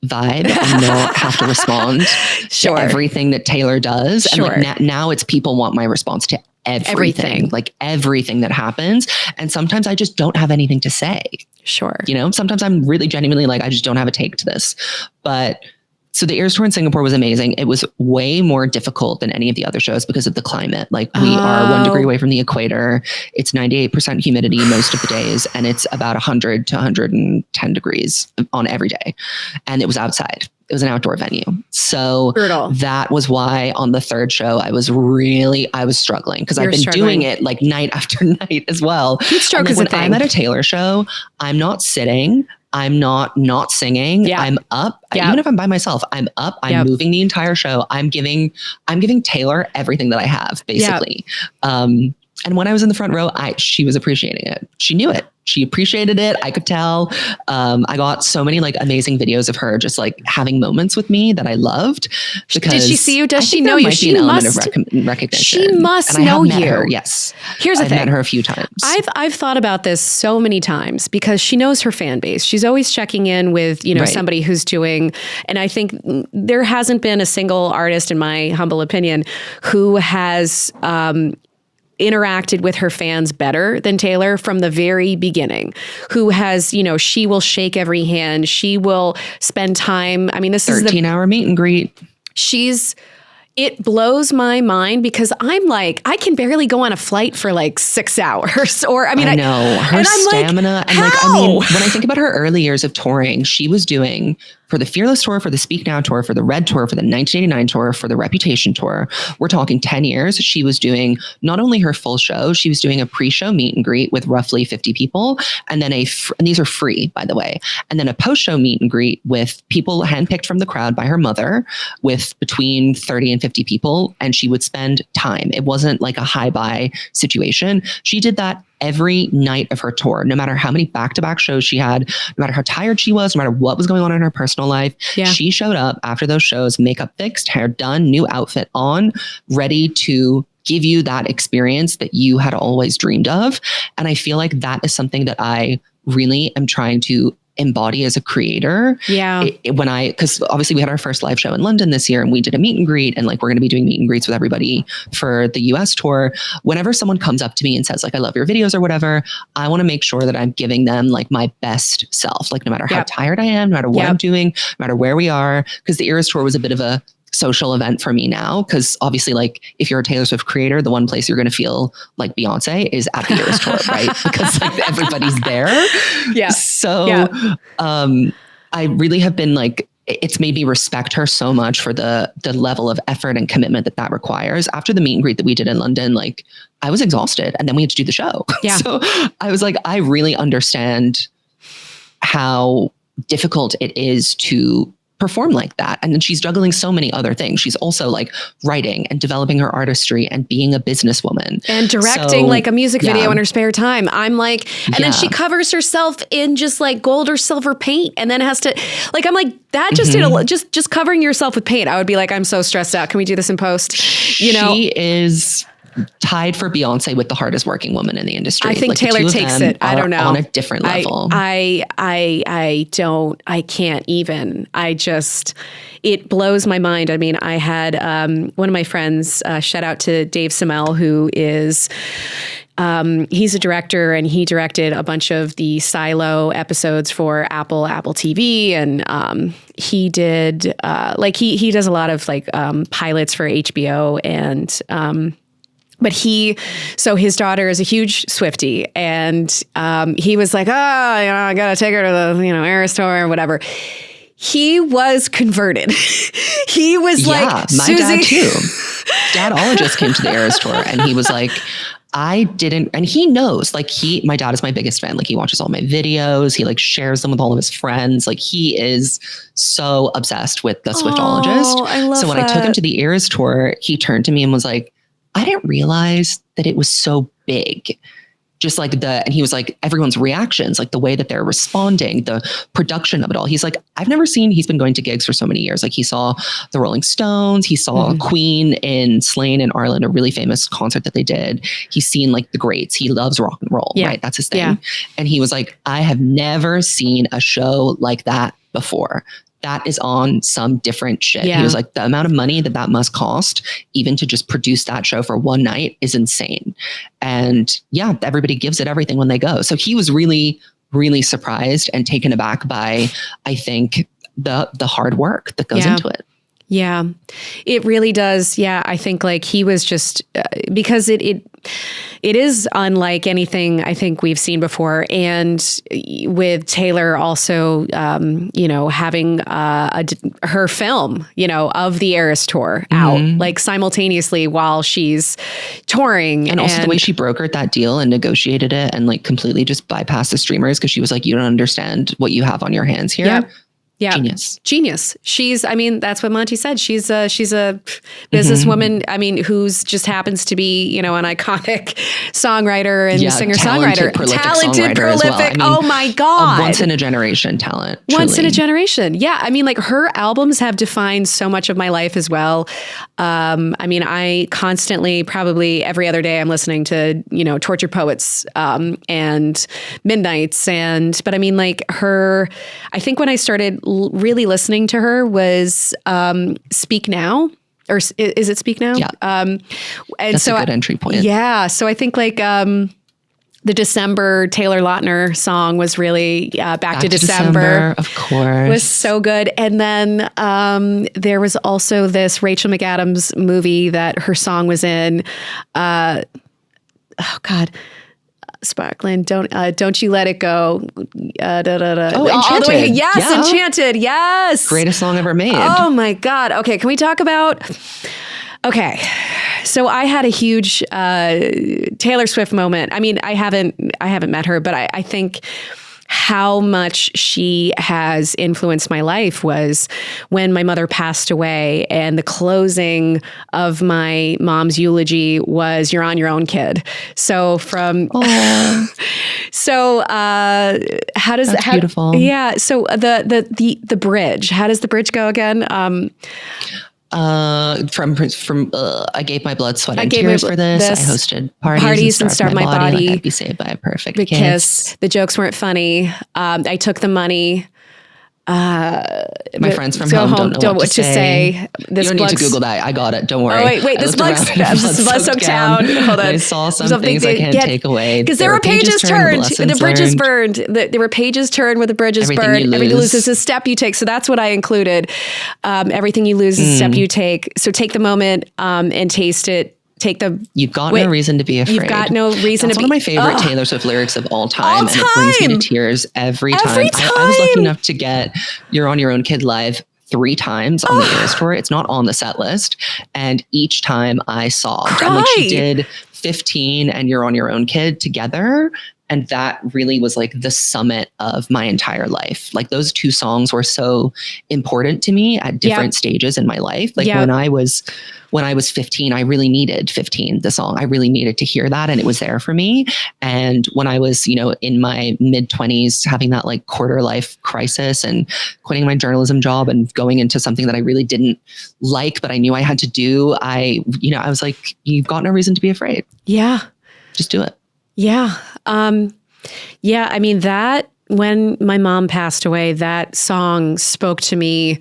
vibe and not have to respond to everything that Taylor does. Sure. And like now it's people want my response to everything, like everything that happens. And sometimes I just don't have anything to say. Sure. Sometimes I'm really genuinely like, I just don't have a take to this. But so the Eras Tour in Singapore was amazing. It was way more difficult than any of the other shows because of the climate. Like we are 1 degree away from the equator. It's 98% humidity most of the days. And it's about 100 to 110 degrees on every day. And it was outside. was an outdoor venue. So brutal. That was why on the third show, I was struggling because I've been doing it like night after night as well. Heat stroke is a thing. I'm at a Taylor show, I'm not sitting. I'm not singing. Yeah. I'm up. Yeah. Even if I'm by myself, I'm up. I'm moving the entire show. I'm giving Taylor everything that I have, basically. Yeah. And when I was in the front row, she was appreciating it. She knew it. She appreciated it. I could tell. I got so many like amazing videos of her just like having moments with me that I loved. Did she see you? Does she know you? She must recognition. She must know you. Her, yes. Here's the thing. I've met her a few times. I've thought about this so many times because she knows her fan base. She's always checking in with, somebody who's doing, and I think there hasn't been a single artist, in my humble opinion, who has interacted with her fans better than Taylor from the very beginning, who has, she will shake every hand. She will spend time. I mean, this is 13-hour meet and greet. It blows my mind because I'm like, I can barely go on a flight for like 6 hours. Or I know her stamina. Like, how? When I think about her early years of touring, she was doing for the Fearless tour, for the Speak Now tour, for the Red tour, for the 1989 tour, for the Reputation tour. We're talking 10 years. She was doing not only her full show, she was doing a pre-show meet and greet with roughly 50 people. And then and these are free, by the way. And then a post-show meet and greet with people handpicked from the crowd by her mother with between 30 and 50 people. And she would spend time. It wasn't like a hi-bye situation. She did that every night of her tour, no matter how many back-to-back shows she had, no matter how tired she was, no matter what was going on in her personal life. Yeah. She showed up after those shows, makeup fixed, hair done, new outfit on, ready to give you that experience that you had always dreamed of. And I feel like that is something that I really am trying to embody as a creator. Yeah. Because obviously we had our first live show in London this year and we did a meet and greet, and like we're going to be doing meet and greets with everybody for the US tour. Whenever someone comes up to me and says like, I love your videos or whatever, I want to make sure that I'm giving them like my best self, like no matter how tired I am, no matter what I'm doing, no matter where we are. Because the Eras tour was a bit of a social event for me now, because obviously like if you're a Taylor Swift creator, the one place you're going to feel like Beyonce is at the Eras tour, right? Because like everybody's there. Yeah. So I really have been like, it's made me respect her so much for the level of effort and commitment that requires. After the meet and greet that we did in London, like I was exhausted and then we had to do the show. Yeah. So I was like, I really understand how difficult it is to perform like that. And then she's juggling so many other things. She's also like writing and developing her artistry and being a businesswoman. And directing like a music video in her spare time. I'm like, and then she covers herself in just like gold or silver paint and then has to, like, I'm like, that just did just covering yourself with paint. I would be like, I'm so stressed out. Can we do this in post? She is tied for Beyonce with the hardest working woman in the industry. I think like Taylor takes it. I don't know. On a different level. I can't even. It blows my mind. I mean, I had one of my friends, shout out to Dave Semel, who is he's a director and he directed a bunch of the Silo episodes for Apple TV. And he did he does a lot of like pilots for HBO and but his daughter is a huge Swiftie, and he was like, I gotta take her to the, Eras tour or whatever. He was converted. He was like, my Susie. Dad too. Dadologist came to the Eras tour, and he was like, and he knows, like my dad is my biggest fan. Like he watches all my videos. He like shares them with all of his friends. Like he is so obsessed with the Swiftologist. I love so when I took him to the Eras tour, he turned to me and was like, I didn't realize that it was so big. Just like and he was like, everyone's reactions, like the way that they're responding, the production of it all. He's like, he's been going to gigs for so many years. Like he saw the Rolling Stones, he saw Queen in Slane in Ireland, a really famous concert that they did. He's seen like the greats. He loves rock and roll, right? That's his thing. Yeah. And he was like, I have never seen a show like that before. That is on some different shit. Yeah. He was like, the amount of money that must cost even to just produce that show for one night is insane. And everybody gives it everything when they go. So he was really, really surprised and taken aback by, I think, the hard work that goes into it. Yeah, it really does. Yeah, I think like he was just because it is unlike anything I think we've seen before, and with Taylor also, having her film, of the Eras tour out like simultaneously while she's touring, and also the way she brokered that deal and negotiated it and like completely just bypassed the streamers because she was like, you don't understand what you have on your hands here. Yep. Yeah. Genius. That's what Monty said. She's a businesswoman, who's just happens to be, an iconic songwriter and singer-songwriter. Talented, prolific. Oh my God. Once in a generation talent. Once in a generation. Yeah. Like her albums have defined so much of my life as well. I constantly, probably every other day, I'm listening to, Tortured Poets and Midnights. But I think when I started really listening to her was Speak Now, or is it Speak Now? Yeah. And that's a good entry point. Yeah. So I think like the December Taylor Lautner song was really Back to December. Of course. Was so good. And then there was also this Rachel McAdams movie that her song was in. Oh God. Sparkling, don't you let it go. Enchanted. Enchanted. Yes. Greatest song ever made. Oh my God. Okay. Can we talk about, okay. So I had a huge Taylor Swift moment. I haven't met her, but I think how much she has influenced my life was when my mother passed away, and the closing of my mom's eulogy was "You're on your own, kid." So how does That's beautiful? Yeah. So the bridge. How does the bridge go again? I gave my blood, sweat, and tears for this. I hosted parties and starved my body. Like I'd be saved by a perfect kiss. The jokes weren't funny. I took the money. My friends from home don't know what to say. You don't need to Google that. I got it. Don't worry. Oh, wait. This blood-soaked town. Hold on. I saw some things I can't take away. Because there were pages turned. The bridges burned. There were pages turned where the bridges burned. Everything you lose is a step you take. So that's what I included. Everything you lose is a step you take. So take the moment and taste it. You've got no reason to be afraid. You've got no reason to be. That's one of my favorite Taylor Swift lyrics of all time. And it brings me to tears every time. I was lucky enough to get You're on Your Own, Kid live 3 times on the Eras tour. It's not on the set list. And each time I sobbed. And like she did 15 and You're on Your Own, Kid together. And that really was like the summit of my entire life. Like those 2 songs were so important to me at different stages in my life. Like when I was 15, I really needed 15, the song. I really needed to hear that. And it was there for me. And when I was, in my mid 20s, having that like quarter life crisis and quitting my journalism job and going into something that I really didn't like, but I knew I had to do, I was like, you've got no reason to be afraid. Yeah. Just do it. Yeah. That when my mom passed away, that song spoke to me.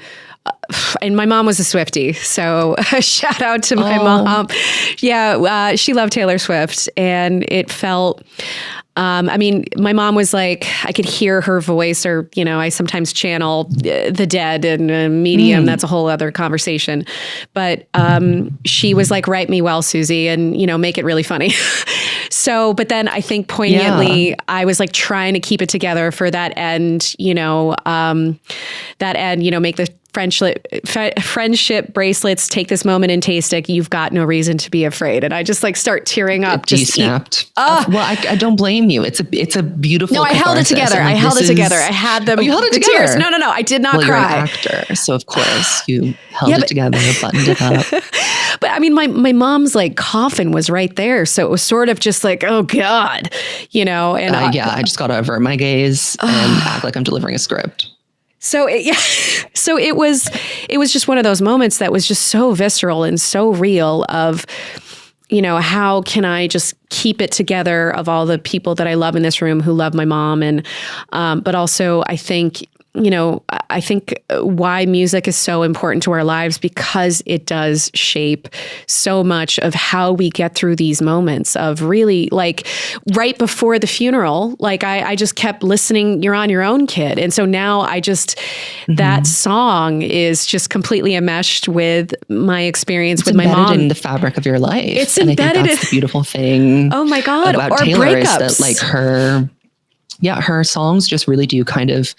And my mom was a Swiftie. So shout out to my mom. Yeah. She loved Taylor Swift, and it felt, my mom was like, I could hear her voice, or, I sometimes channel the dead and medium. That's a whole other conversation. But she was like, write me well, Susie, and, make it really funny. So, but then I think poignantly, I was like trying to keep it together for that end, make the friendship bracelets, take this moment and taste it. You've got no reason to be afraid. And I just like start tearing up. Just snapped. Well, I don't blame you. It's a beautiful. No, I held it together. I held it together. I had them. Oh, you held it together. Tears. No. I did not cry. You're an actor, so of course you held it together, buttoned it up. But my mom's like coffin was right there, so it was sort of just like, oh God, And I just got to avert my gaze and act like I'm delivering a script. So it was just one of those moments that was just so visceral and so real of, how can I just keep it together of all the people that I love in this room who love my mom. And, but also I think I think why music is so important to our lives, because it does shape so much of how we get through these moments of really, like, right before the funeral, like I just kept listening, You're on Your Own, Kid. And so now that song is just completely enmeshed with my experience with my mom. It's embedded in the fabric of your life. It's and embedded. I think that's the beautiful thing. Oh my God. About Or Taylor breakups. is that, like, her songs just really do kind of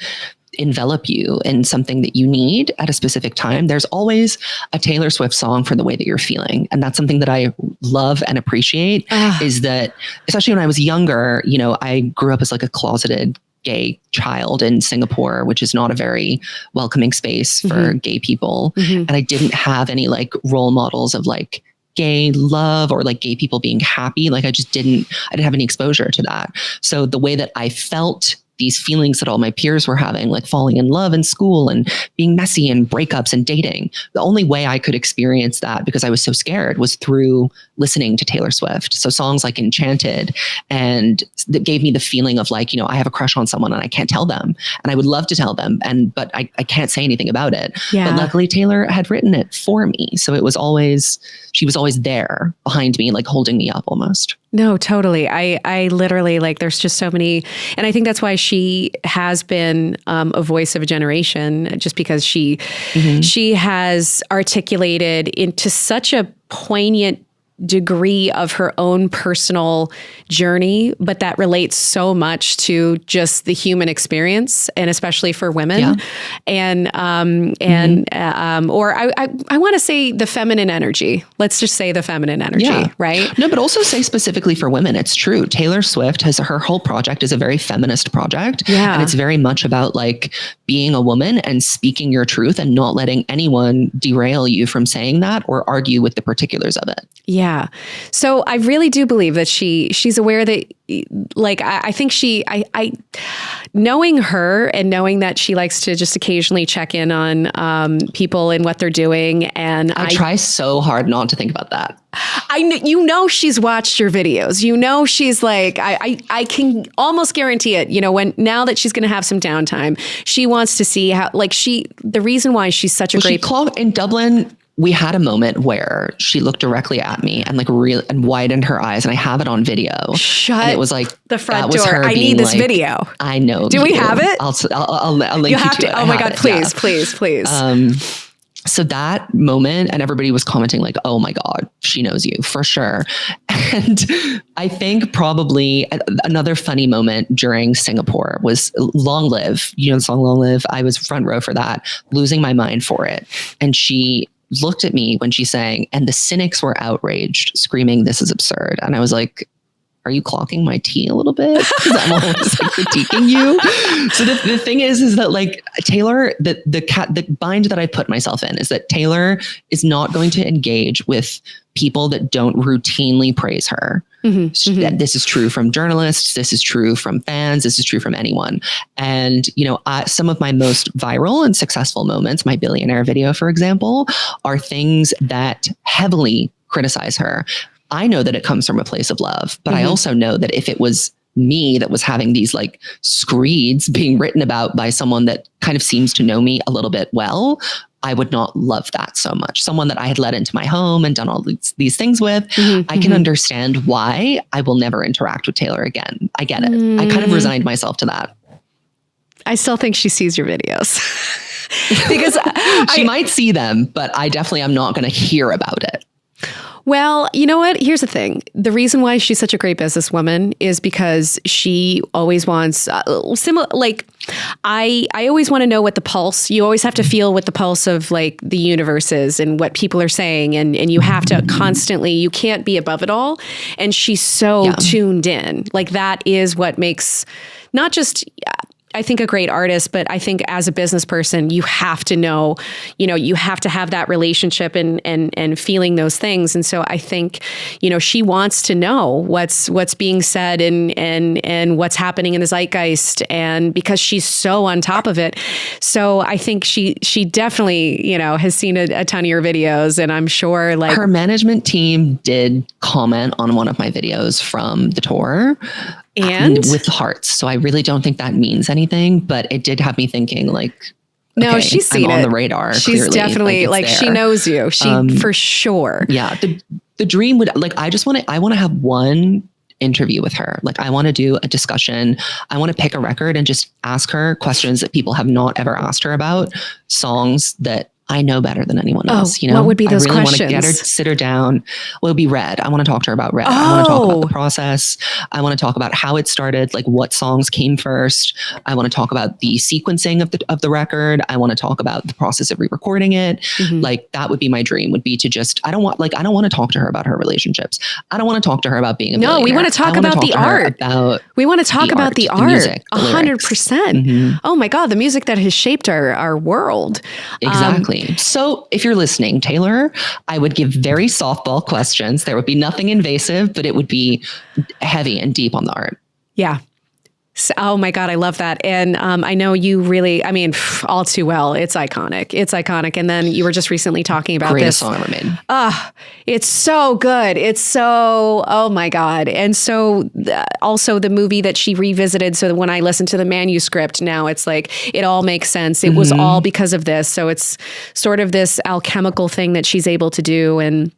envelop you in something that you need at a specific time. There's always a Taylor Swift song for the way that you're feeling. And that's something that I love and appreciate, is that, especially when I was younger, I grew up as like a closeted gay child in Singapore, which is not a very welcoming space for gay people. And I didn't have any like role models of like gay love or like gay people being happy. Like I didn't have any exposure to that. So the way that I felt these feelings that all my peers were having, like falling in love in school and being messy and breakups and dating, the only way I could experience that, because I was so scared, was through listening to Taylor Swift. So songs like Enchanted, and that gave me the feeling of like, I have a crush on someone and I can't tell them, and I would love to tell them, but I can't say anything about it. Yeah. But luckily Taylor had written it for me. So she was always there behind me, like holding me up almost. No, totally. I literally, like, there's just so many, and I think that's why she has been a voice of a generation, just because she has articulated into such a poignant degree of her own personal journey, but that relates so much to just the human experience, and especially for women. Yeah. Or I want to say the feminine energy. Let's just say the feminine energy, right? No, but also say specifically for women. It's true. Taylor Swift her whole project is a very feminist project. Yeah. And it's very much about like being a woman and speaking your truth and not letting anyone derail you from saying that or argue with the particulars of it. Yeah. So I really do believe that she's aware that, like, I think knowing her and knowing that she likes to just occasionally check in on people and what they're doing. And I try so hard not to think about that. She's watched your videos. She's like, I can almost guarantee it. Now that she's going to have some downtime, she wants to see how, like, the reason why she's such a great in Dublin. We had a moment where she looked directly at me and like and widened her eyes, and I have it on video. And it was like the front door. I need this video. I know. Do we have it? I'll link you to it. Oh my God! Please. So that moment, and everybody was commenting like, "Oh my God, she knows you for sure." And I think probably another funny moment during Singapore was Long Live. The song Long Live. I was front row for that, losing my mind for it, and she looked at me when she sang, and the cynics were outraged, screaming, "This is absurd." And I was like, are you clocking my tea a little bit? Because I'm always like critiquing you. So the thing is that like Taylor, the bind that I put myself in is that Taylor is not going to engage with people that don't routinely praise her. This is true from journalists. This is true from fans. This is true from anyone. And, some of my most viral and successful moments, my billionaire video, for example, are things that heavily criticize her. I know that it comes from a place of love, but I also know that if it was me that was having these like screeds being written about by someone that kind of seems to know me a little bit well, I would not love that so much. Someone that I had let into my home and done all these things with, I can understand why I will never interact with Taylor again. I get it. I kind of resigned myself to that. I still think she sees your videos. Because she might see them, but I definitely am not going to hear about it. Well, you know what? Here's the thing. The reason why she's such a great businesswoman is because she always wants similar. Like, I always want to know what the pulse. You always have to feel what the pulse of like the universe is and what people are saying, and you have to constantly. You can't be above it all. And she's so tuned in. Like that is what makes not just. I think a great artist, but I think as a business person, you have to know, you have to have that relationship and feeling those things. And so I think, she wants to know what's being said and what's happening in the zeitgeist, and because she's so on top of it. So I think she definitely, has seen a ton of your videos, and I'm sure like her management team did comment on one of my videos from the tour. And with hearts. So I really don't think that means anything, but it did have me thinking like, no, okay, she's seen I'm it. on the radar. She's clearly. definitely like she knows you. She for sure. Yeah. The dream would like, I want to have one interview with her. Like I want to do a discussion. I want to pick a record and just ask her questions that people have not ever asked her about, songs that I know better than anyone else. You know, what would be those I really questions? want to get her, sit her down. Well, it'll be Red. I want to talk to her about Red. I want to talk about the process. I want to talk about how it started, like what songs came first. I want to talk about the sequencing of the record. I want to talk about the process of re-recording it. Like that would be my dream, would be to just, I don't want to talk to her about her relationships. I don't want to talk to her about being a millionaire. No, we want to talk about the art. We want to talk about the art. Music, 100%. Oh my God, the music that has shaped our world. Exactly. So if you're listening, Taylor, I would give very softball questions. There would be nothing invasive, but it would be heavy and deep on the art. Yeah. So, oh my God, I love that. And I know you really, I mean, all too well. It's iconic. It's iconic. And then you were just recently talking about Greatest this song ever made. It's so good. It's so, oh my God. And so also the movie that she revisited. So that when I listen to the manuscript now, it's like, it all makes sense. It was all because of this. So it's sort of this alchemical thing that she's able to do. And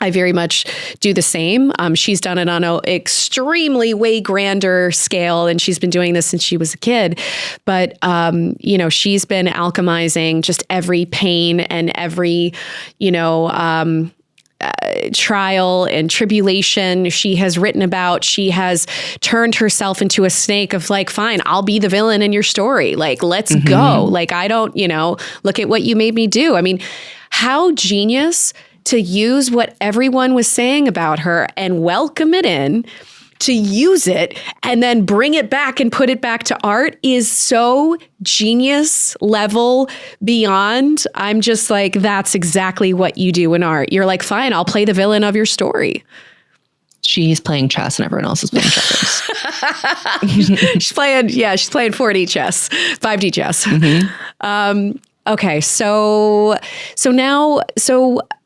I very much do the same. She's done it on an extremely way grander scale, and she's been doing this since she was a kid. But, you know, she's been alchemizing just every pain and every, you know, trial and tribulation she has written about. She has turned herself into a snake of like, fine, I'll be the villain in your story. Like, let's go. Like, I don't, you know, look at what you made me do. I mean, how genius to use what everyone was saying about her and welcome it in, to use it and then bring it back and put it back to art is so genius level beyond. I'm just like, that's exactly what you do in art. You're like, fine, I'll play the villain of your story. She's playing chess and everyone else is playing checkers. she's playing 4D chess, 5D chess. Okay. So now,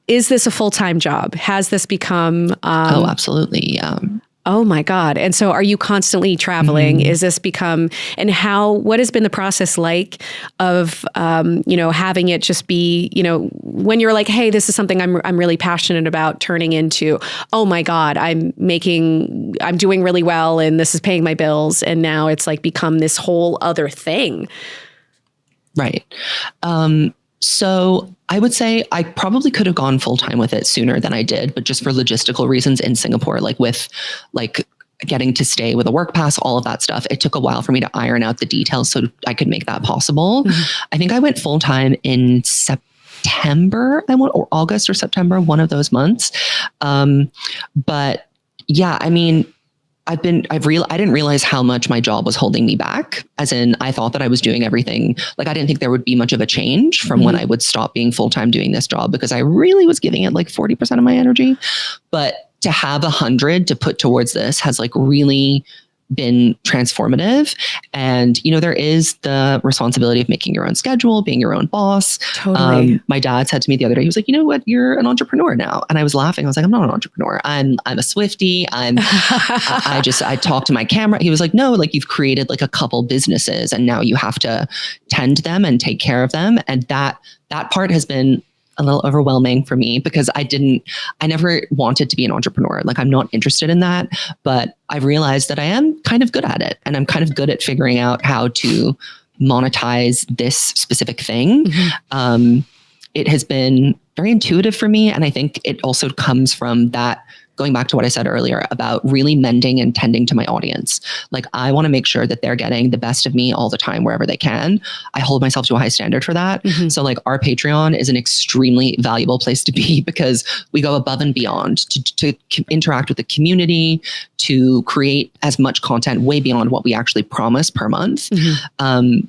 is this a full-time job? Has this become... oh, absolutely. Yeah. Oh my God. And so are you constantly traveling? Is this become, and what has been the process like of, you know, having it just be, you know, when you're like, hey, this is something I'm really passionate about, turning into, oh my God, I'm doing really well and this is paying my bills. And now it's like become this whole other thing. Right. So I would say I probably could have gone full time with it sooner than I did, but just for logistical reasons in Singapore, like with like getting to stay with a work pass, all of that stuff, it took a while for me to iron out the details so I could make that possible. I think I went full time in September, or August or September, one of those months. But yeah, I mean, I didn't realize how much my job was holding me back. As in, I thought that I was doing everything. Like, I didn't think there would be much of a change from when I would stop being full-time doing this job, because I really was giving it like 40% of my energy. But to have 100 to put towards this has like really been transformative. And, you know, there is the responsibility of making your own schedule, being your own boss. Totally. My dad said to me the other day, he was like, you know what, you're an entrepreneur now. And I was laughing. I was like, I'm not an entrepreneur. I'm a Swiftie. I talk to my camera. He was like, no, like you've created like a couple businesses and now you have to tend them and take care of them. And that part has been a little overwhelming for me, because I never wanted to be an entrepreneur. Like, I'm not interested in that, but I've realized that I am kind of good at it, and I'm kind of good at figuring out how to monetize this specific thing. It has been very intuitive for me. And I think it also comes from that, going back to what I said earlier about really mending and tending to my audience. Like, I want to make sure that they're getting the best of me all the time, wherever they can. I hold myself to a high standard for that. So like, our Patreon is an extremely valuable place to be, because we go above and beyond to interact with the community, to create as much content way beyond what we actually promise per month.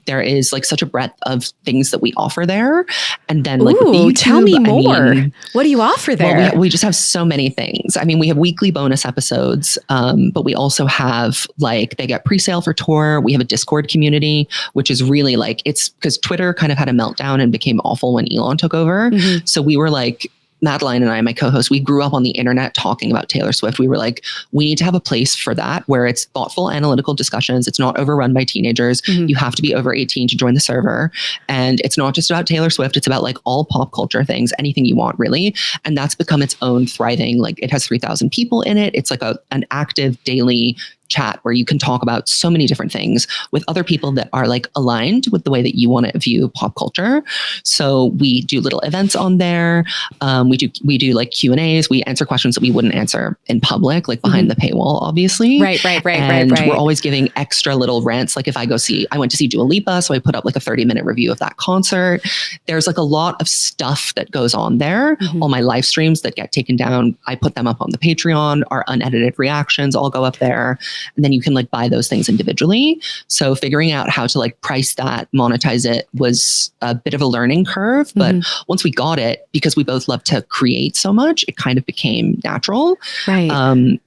There is like such a breadth of things that we offer there. And then like, YouTube, tell me more. What do you offer there? Well, we just have so many things. I mean, we have weekly bonus episodes, but we also have like, they get pre-sale for tour. We have a Discord community, which is really like, it's because Twitter kind of had a meltdown and became awful when Elon took over. So we were like, Madeline and I, my co-host, we grew up on the internet talking about Taylor Swift. We were like, we need to have a place for that where it's thoughtful, analytical discussions. It's not overrun by teenagers. You have to be over 18 to join the server. And it's not just about Taylor Swift. It's about like all pop culture things, anything you want really. And that's become its own thriving, like it has 3,000 people in it. It's like an active daily chat where you can talk about so many different things with other people that are like aligned with the way that you want to view pop culture. So we do little events on there. We do like Q&As. We answer questions that we wouldn't answer in public, like behind the paywall, obviously. Right. And we're always giving extra little rants. Like if I went to see Dua Lipa, so I put up like a 30-minute review of that concert. There's like a lot of stuff that goes on there. All my live streams that get taken down, I put them up on the Patreon. Our unedited reactions all go up there. And then you can like buy those things individually. So figuring out how to like price that, monetize it was a bit of a learning curve. But once we got it, because we both love to create so much, it kind of became natural. Right.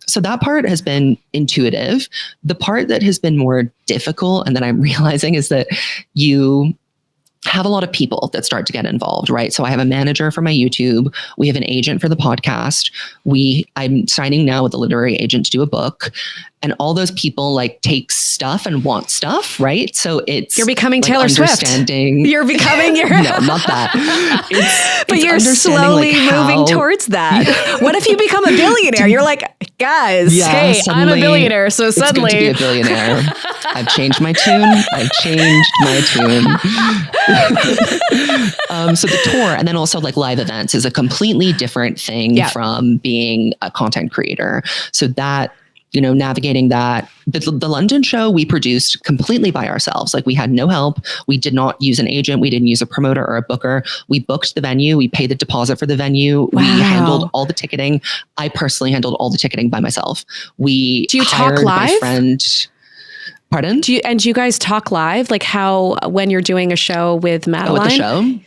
So that part has been intuitive. The part that has been more difficult and that I'm realizing is that you have a lot of people that start to get involved, right? So I have a manager for my YouTube. We have an agent for the podcast. I'm signing now with a literary agent to do a book. And all those people like take stuff and want stuff, right? So you're becoming like Taylor Swift. You're becoming your no, not that. But you're slowly moving towards that. What if you become a billionaire? You're like, guys, hey, I'm a billionaire. So suddenly it's good to be a billionaire. I've changed my tune. So the tour and then also like live events is a completely different thing from being a content creator. So that, navigating that, the London show we produced completely by ourselves. Like we had no help. We did not use an agent. We didn't use a promoter or a booker. We booked the venue. We paid the deposit for the venue. Wow. We handled all the ticketing. I personally handled all the ticketing by myself. Do you talk live? My friend. Pardon? Do you guys talk live? Like when you're doing a show with Madeline? With the show?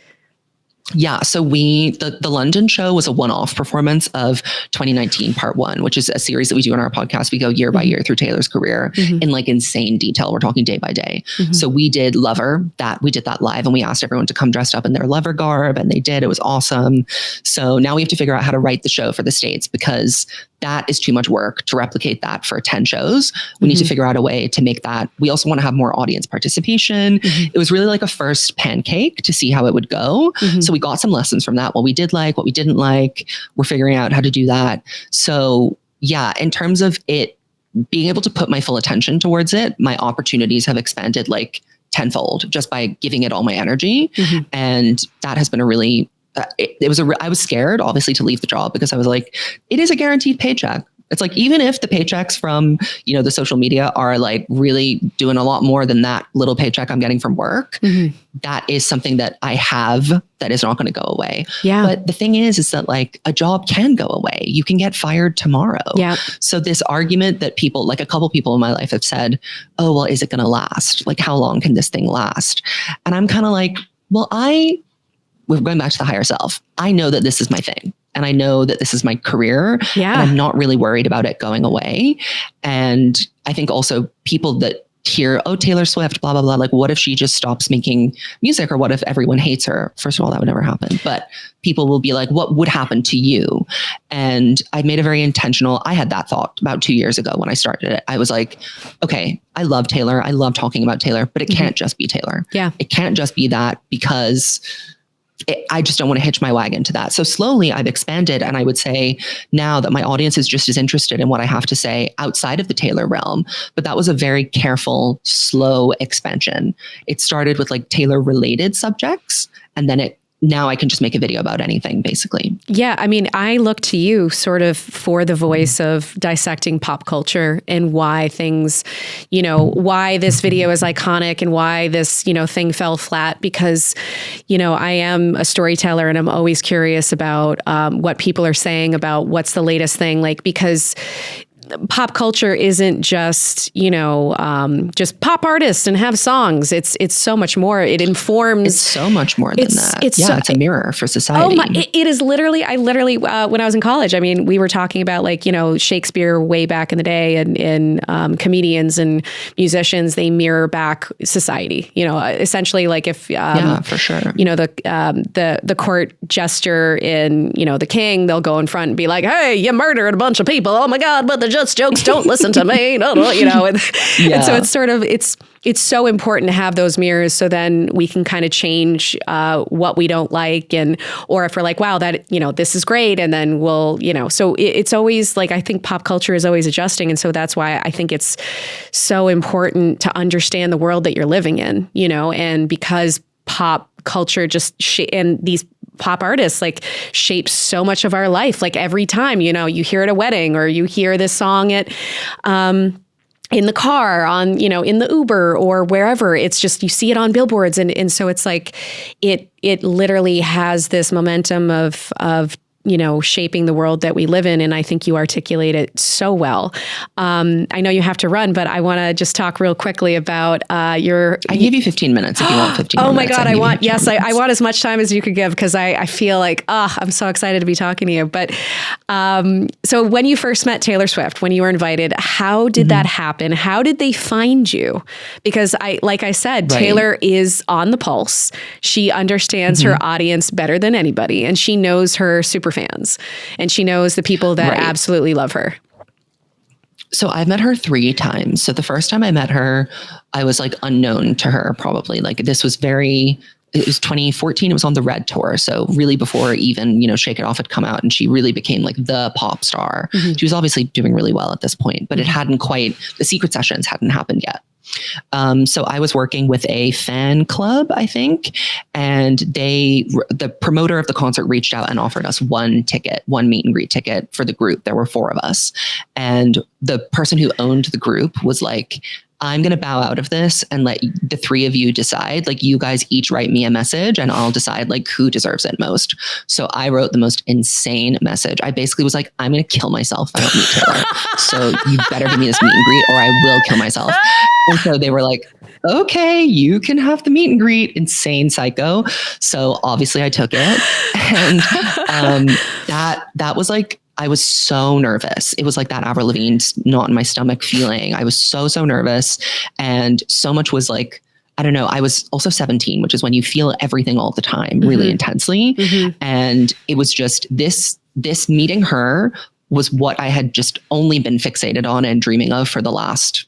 Yeah. So the London show was a one-off performance of 2019 Part 1, which is a series that we do on our podcast. We go year by year through Taylor's career in like insane detail. We're talking day by day. So we did Lover, we did that live and we asked everyone to come dressed up in their Lover garb and they did. It was awesome. So now we have to figure out how to write the show for the States because that is too much work to replicate that for 10 shows. We need to figure out a way to make that. We also want to have more audience participation. It was really like a first pancake to see how it would go. So we got some lessons from that. What we did like, what we didn't like. We're figuring out how to do that. So yeah, in terms of it being able to put my full attention towards it, my opportunities have expanded like tenfold just by giving it all my energy. And that has been a really I was scared, obviously, to leave the job because I was like, it is a guaranteed paycheck. It's like, even if the paychecks from, the social media are like really doing a lot more than that little paycheck I'm getting from work, that is something that I have that is not going to go away. Yeah. But the thing is that like a job can go away. You can get fired tomorrow. Yeah. So this argument that people, like a couple people in my life have said, oh, well, is it going to last? Like, how long can this thing last? And I'm kind of like, well, we're going back to the higher self. I know that this is my thing. And I know that this is my career. Yeah. And I'm not really worried about it going away. And I think also people that hear, oh, Taylor Swift, blah, blah, blah. Like, what if she just stops making music? Or what if everyone hates her? First of all, that would never happen. But people will be like, what would happen to you? And I made a very intentional, I had that thought about 2 years ago when I started it. I was like, okay, I love Taylor. I love talking about Taylor, but it can't just be Taylor. Yeah. It can't just be that because I just don't want to hitch my wagon to that. So slowly I've expanded. And I would say now that my audience is just as interested in what I have to say outside of the Taylor realm. But that was a very careful, slow expansion. It started with like Taylor related subjects. And then now I can just make a video about anything, basically. Yeah. I mean, I look to you sort of for the voice of dissecting pop culture and why things, why this video is iconic and why this, thing fell flat because, I am a storyteller and I'm always curious about what people are saying about what's the latest thing, like, because pop culture isn't just, just pop artists and have songs. It's so much more. It informs. It's so much more than that. It's a mirror for society. It is literally, when I was in college, I mean, we were talking about like, Shakespeare way back in the day, and comedians and musicians, they mirror back society, essentially like if, for sure. The court jester in, The King, they'll go in front and be like, hey, you murdered a bunch of people. Oh my God, but the just jokes don't listen to me. And so it's sort of, it's so important to have those mirrors, so then we can kind of change what we don't like, or if we're like, wow, that, this is great. And then we'll, so it's always like, I think pop culture is always adjusting. And so that's why I think it's so important to understand the world that you're living in, and because pop culture and these pop artists like shape so much of our life. Like every time, you hear at a wedding, or you hear this song at, in the car, on, in the Uber or wherever, it's just, you see it on billboards. And so it's like, it literally has this momentum of shaping the world that we live in. And I think you articulate it so well. I know you have to run, but I want to just talk real quickly about I gave you 15 minutes if you want 15 minutes. Oh my God, I want as much time as you could give, because I feel like, I'm so excited to be talking to you. But so when you first met Taylor Swift, when you were invited, how did that happen? How did they find you? Because like I said, right. Taylor is on the pulse. She understands her audience better than anybody, and she knows her super fans, and she knows the people that absolutely love her. So I've met her 3 times. So the first time I met her, I was like unknown to her, probably. Like it was 2014. It was on the Red Tour. So really before even, Shake It Off had come out, and she really became like the pop star. She was obviously doing really well at this point, but it hadn't quite, the secret sessions hadn't happened yet. So I was working with a fan club, I think, and the promoter of the concert reached out and offered us one meet and greet ticket for the group. There were 4 of us. And the person who owned the group was like, I'm going to bow out of this and let the 3 of you decide. Like, you guys each write me a message and I'll decide like who deserves it most. So I wrote the most insane message. I basically was like, I'm going to kill myself if I don't meet Taylor. So you better give me this meet and greet or I will kill myself. And so they were like, okay, you can have the meet and greet. Insane psycho. So obviously I took it. And that was like, I was so nervous. It was like that Avril Lavigne's knot in my stomach feeling. I was so nervous. And so much was like, I don't know. I was also 17, which is when you feel everything all the time really intensely. And it was just this meeting her was what I had just only been fixated on and dreaming of for the last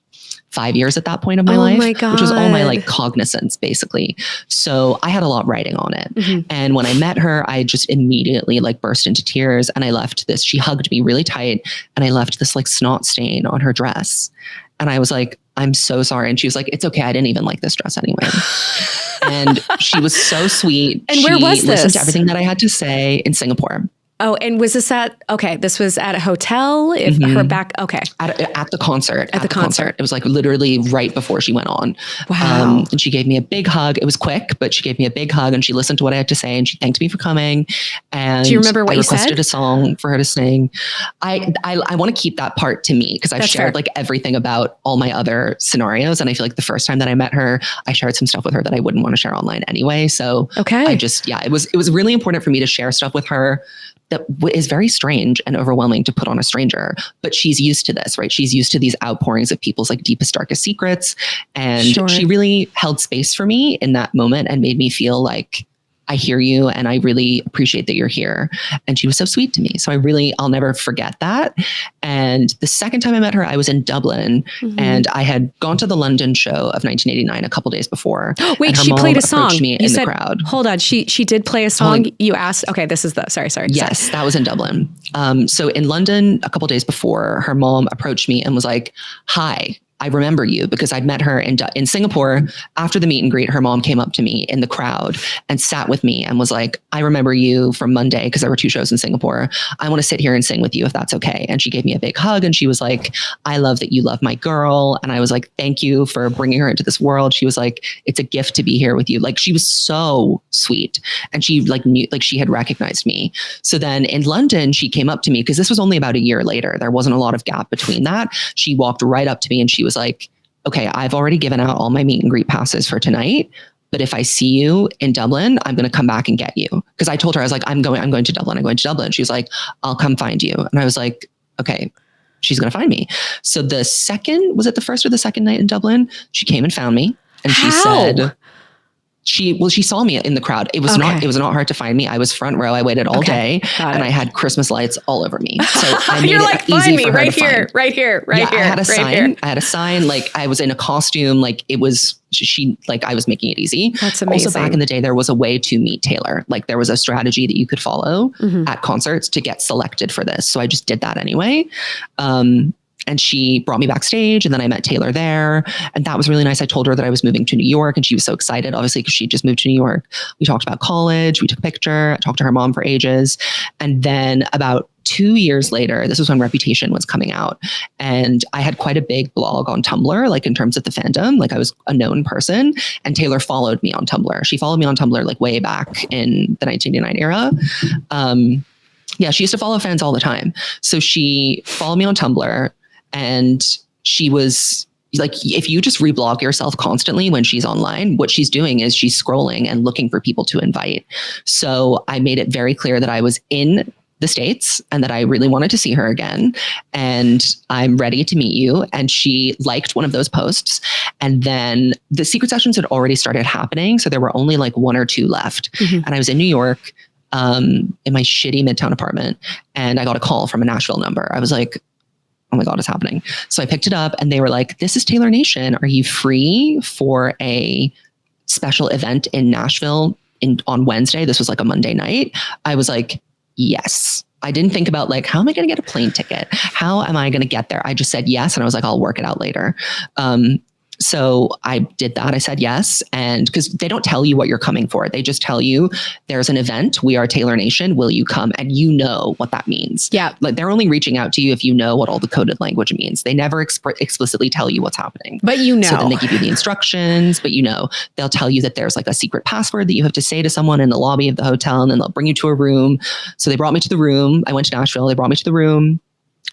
5 years at that point of my life, which was all my like cognizance basically. So I had a lot riding on it. And when I met her, I just immediately like burst into tears, and I left this, she hugged me really tight, and I left this like snot stain on her dress. And I was like, I'm so sorry. And she was like, it's okay. I didn't even like this dress anyway. And she was so sweet. And where was this? She listened to everything that I had to say in Singapore. Oh, and was this this was at a hotel? Okay. At the concert. At the concert. It was like literally right before she went on. Wow. And she gave me a big hug. It was quick, but she gave me a big hug and she listened to what I had to say and she thanked me for coming. And do you remember what you said? I requested a song for her to sing. I want to keep that part to me because I've shared like everything about all my other scenarios. And I feel like the first time that I met her, I shared some stuff with her that I wouldn't want to share online anyway. So I just, it was really important for me to share stuff with her that is very strange and overwhelming to put on a stranger, but she's used to this, right? She's used to these outpourings of people's like deepest, darkest secrets. And she really held space for me in that moment and made me feel like, I hear you and I really appreciate that you're here. And she was so sweet to me. So I'll never forget that. And the second time I met her, I was in Dublin and I had gone to the London show of 1989 a couple days before. Wait, she played a song. Me in the crowd. Hold on. She did play a song. You asked. Okay, this is sorry. Yes, that was in Dublin. So in London, a couple days before, her mom approached me and was like, hi, I remember you because I'd met her in Singapore. After the meet and greet, her mom came up to me in the crowd and sat with me and was like, I remember you from Monday because there were 2 shows in Singapore. I want to sit here and sing with you if that's okay. And she gave me a big hug and she was like, I love that you love my girl. And I was like, thank you for bringing her into this world. She was like, it's a gift to be here with you. Like she was so sweet. And she like knew, like she had recognized me. So then in London, she came up to me because this was only about a year later. There wasn't a lot of gap between that. She walked right up to me and she was like, okay, I've already given out all my meet and greet passes for tonight. But if I see you in Dublin, I'm going to come back and get you. Because I told her, I was like, I'm going to Dublin. I'm going to Dublin. She was like, I'll come find you. And I was like, okay, she's going to find me. So the second, was it the first or the second night in Dublin? She came and found me and she said, she saw me in the crowd. It was not hard to find me. I was front row. I waited all day and I had Christmas lights all over me. So I made it easy for her to find. Right here. I had a sign. I had a sign. Like I was in a costume. Like it was, I was making it easy. That's amazing. Also back in the day, there was a way to meet Taylor. Like there was a strategy that you could follow at concerts to get selected for this. So I just did that anyway. And she brought me backstage and then I met Taylor there. And that was really nice. I told her that I was moving to New York and she was so excited, obviously, because she just moved to New York. We talked about college. We took a picture. I talked to her mom for ages. And then about 2 years later, this was when Reputation was coming out. And I had quite a big blog on Tumblr, like in terms of the fandom, like I was a known person. And Taylor followed me on Tumblr. She followed me on Tumblr like way back in the 1989 era. She used to follow fans all the time. So she followed me on Tumblr. And she was like, if you just reblog yourself constantly when she's online, what she's doing is she's scrolling and looking for people to invite. So I made it very clear that I was in the States and that I really wanted to see her again. And I'm ready to meet you. And she liked one of those posts. And then the secret sessions had already started happening. So there were only like 1 or 2 left. And I was in New York in my shitty Midtown apartment. And I got a call from a Nashville number. I was like, oh my God, it's happening. So I picked it up and they were like, this is Taylor Nation. Are you free for a special event in Nashville on Wednesday? This was like a Monday night. I was like, yes. I didn't think about like, how am I going to get a plane ticket? How am I going to get there? I just said yes. And I was like, I'll work it out later. So I did that. I said yes. And because they don't tell you what you're coming for. They just tell you there's an event. We are Taylor Nation. Will you come? And you know what that means. Yeah. Like they're only reaching out to you if you know what all the coded language means. They never explicitly tell you what's happening. But you know. So then they give you the instructions, but you know, they'll tell you that there's like a secret password that you have to say to someone in the lobby of the hotel and then they'll bring you to a room. So they brought me to the room. I went to Nashville. They brought me to the room.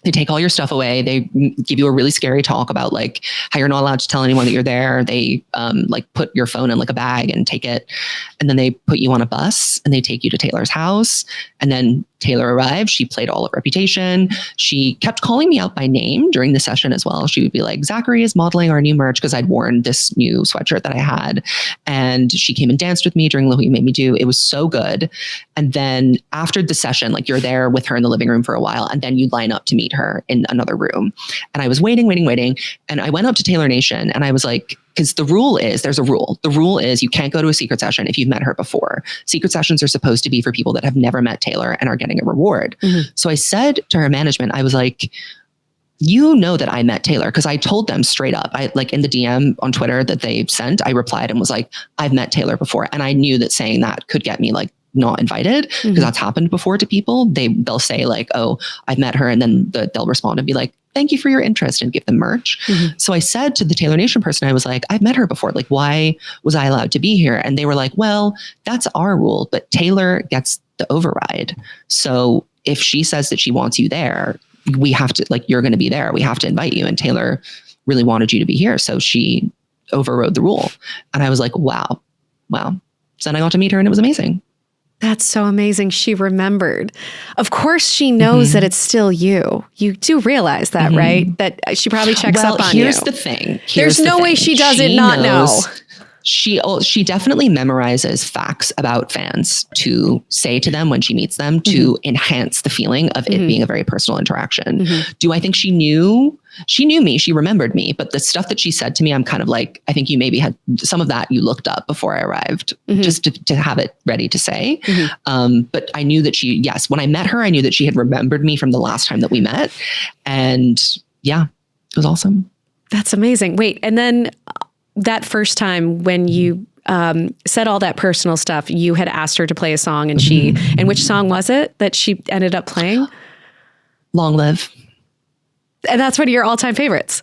They take all your stuff away. They give you a really scary talk about like how you're not allowed to tell anyone that you're there. They like put your phone in like a bag and take it. And then they put you on a bus and they take you to Taylor's house. And then Taylor arrived. She played all of Reputation. She kept calling me out by name during the session as well. She would be like, Zachary is modeling our new merch because I'd worn this new sweatshirt that I had. And she came and danced with me during What You Made Me Do. It was so good. And then after the session, like you're there with her in the living room for a while and then you line up to meet her in another room. And I was waiting. And I went up to Taylor Nation and I was like, because the rule is, there's a rule. The rule is you can't go to a secret session if you've met her before. Secret sessions are supposed to be for people that have never met Taylor and are getting a reward. So I said to her management, I was like, you know that I met Taylor because I told them straight up. I like in the DM on Twitter that they sent, I replied and was like, I've met Taylor before. And I knew that saying that could get me like not invited because that's happened before to people. They'll say like, oh, I've met her. And then they'll respond and be like, thank you for your interest and give them merch. So I said to the Taylor Nation person, I was like, I've met her before. Like, why was I allowed to be here? And they were like, well, that's our rule, but Taylor gets the override. So if she says that she wants you there, we have to, like, you're going to be there. We have to invite you. And Taylor really wanted you to be here. So she overrode the rule. And I was like, wow. So then I got to meet her and it was amazing. That's so amazing. She remembered. Of course, she knows that it's still you. You do realize that, right? That she probably checks up on you. Here's the thing. There's no way she doesn't not know. She definitely memorizes facts about fans to say to them when she meets them to enhance the feeling of it being a very personal interaction. Do I think she knew? She knew me. She remembered me. But the stuff that she said to me, I'm kind of like, I think you maybe had some of that you looked up before I arrived just to have it ready to say. But I knew that when I met her, I knew that she had remembered me from the last time that we met. And yeah, it was awesome. That's amazing. Wait, and then that first time when you said all that personal stuff, you had asked her to play a song, and and which song was it that she ended up playing? Long Live. And that's one of your all-time favorites.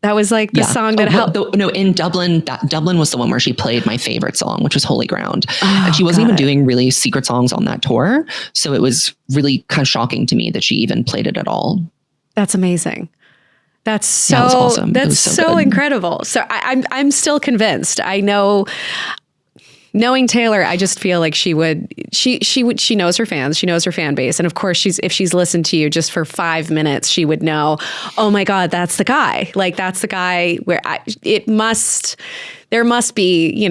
That was like the song that helped. No, in Dublin, Dublin was the one where she played my favorite song, which was Holy Ground. And she wasn't even doing really secret songs on that tour. So it was really kind of shocking to me that she even played it at all. That's amazing. That's so, it was awesome. That's so incredible. So I'm still convinced. I know, knowing Taylor, I just feel like she knows her fans, she knows her fan base. And of course, if she's listened to you just for 5 minutes, she would know, oh my God, that's the guy. Like, that's the guy where there must be,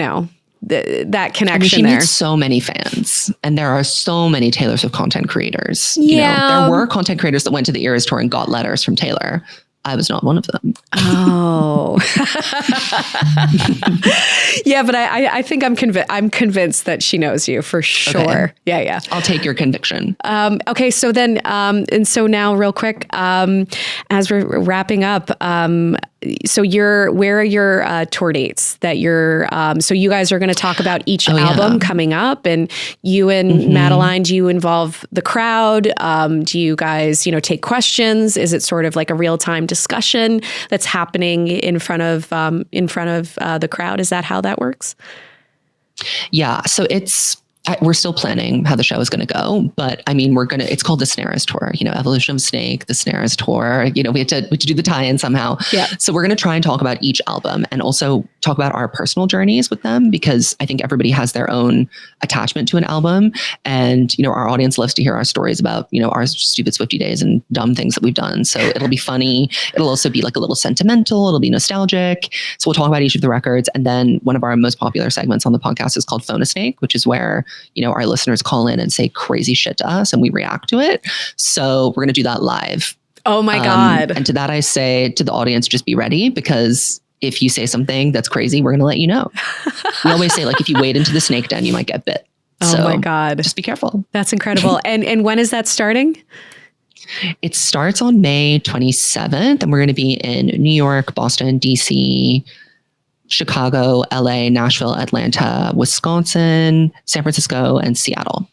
that connection. She meets so many fans, and there are so many Taylor Swift content creators. Yeah. There were content creators that went to the Eras tour and got letters from Taylor. I was not one of them. Oh. Yeah, but I think I'm convinced that she knows you for sure. Okay. Yeah. I'll take your conviction. Okay, so then, and so now real quick, as we're wrapping up, so where are your tour dates that so you guys are going to talk about each album coming up, and you and Madeline, do you involve the crowd? Do you guys, take questions? Is it sort of like a real-time discussion that's happening in front of the crowd? Is that how that works? Yeah. So we're still planning how the show is going to go, but I mean, it's called the Snares Tour, Evolution of Snake, the Snares Tour, we had to do the tie-in somehow. Yeah. So we're going to try and talk about each album and also talk about our personal journeys with them, because I think everybody has their own attachment to an album. And, our audience loves to hear our stories about, our stupid Swiftie days and dumb things that we've done. So it'll be funny. It'll also be like a little sentimental. It'll be nostalgic. So we'll talk about each of the records. And then one of our most popular segments on the podcast is called Phone a Snake, which is where our listeners call in and say crazy shit to us and we react to it. So we're going to do that live. Oh my God. And to that, I say to the audience, just be ready, because if you say something that's crazy, we're going to let you know. We always say, like, if you wade into the snake den, you might get bit. Oh my God. Just be careful. That's incredible. And when is that starting? It starts on May 27th, and we're going to be in New York, Boston, DC, Chicago, LA, Nashville, Atlanta, Wisconsin, San Francisco, and Seattle.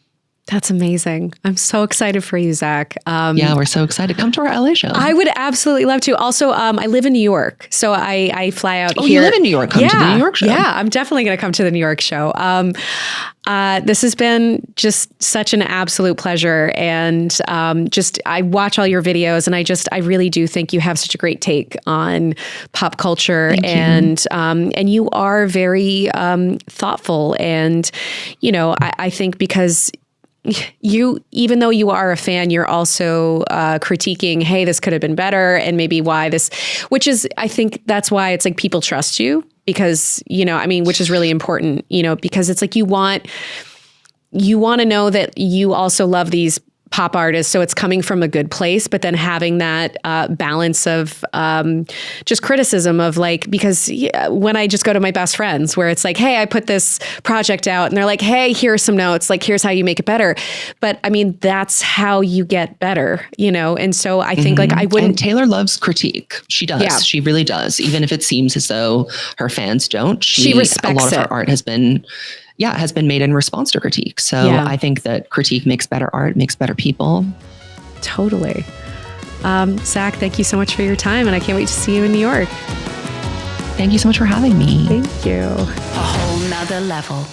That's amazing. I'm so excited for you, Zach. Yeah, we're so excited. Come to our LA show. I would absolutely love to. Also, I live in New York, so I fly out here. Oh, you live in New York. Come to the New York show. Yeah, I'm definitely going to come to the New York show. This has been just such an absolute pleasure. And I watch all your videos, and I really do think you have such a great take on pop culture. Thank you. And you are very thoughtful. And, I think because even though you are a fan, you're also critiquing, hey, this could have been better, and maybe why this, which is, I think that's why it's like people trust you, because, which is really important, because it's like you want to know that you also love these pop artists, so it's coming from a good place, but then having that balance of just criticism of like, because when I just go to my best friends where it's like, hey, I put this project out, and they're like, hey, here are some notes, like, here's how you make it better. But I mean, that's how you get better, and so I think like I wouldn't. And Taylor loves critique. She does. Yeah. She really does. Even if it seems as though her fans don't, she respects a lot of her art has been made in response to critique. So I think that critique makes better art, makes better people. Totally. Zach, thank you so much for your time, and I can't wait to see you in New York. Thank you so much for having me. Thank you. A whole nother level.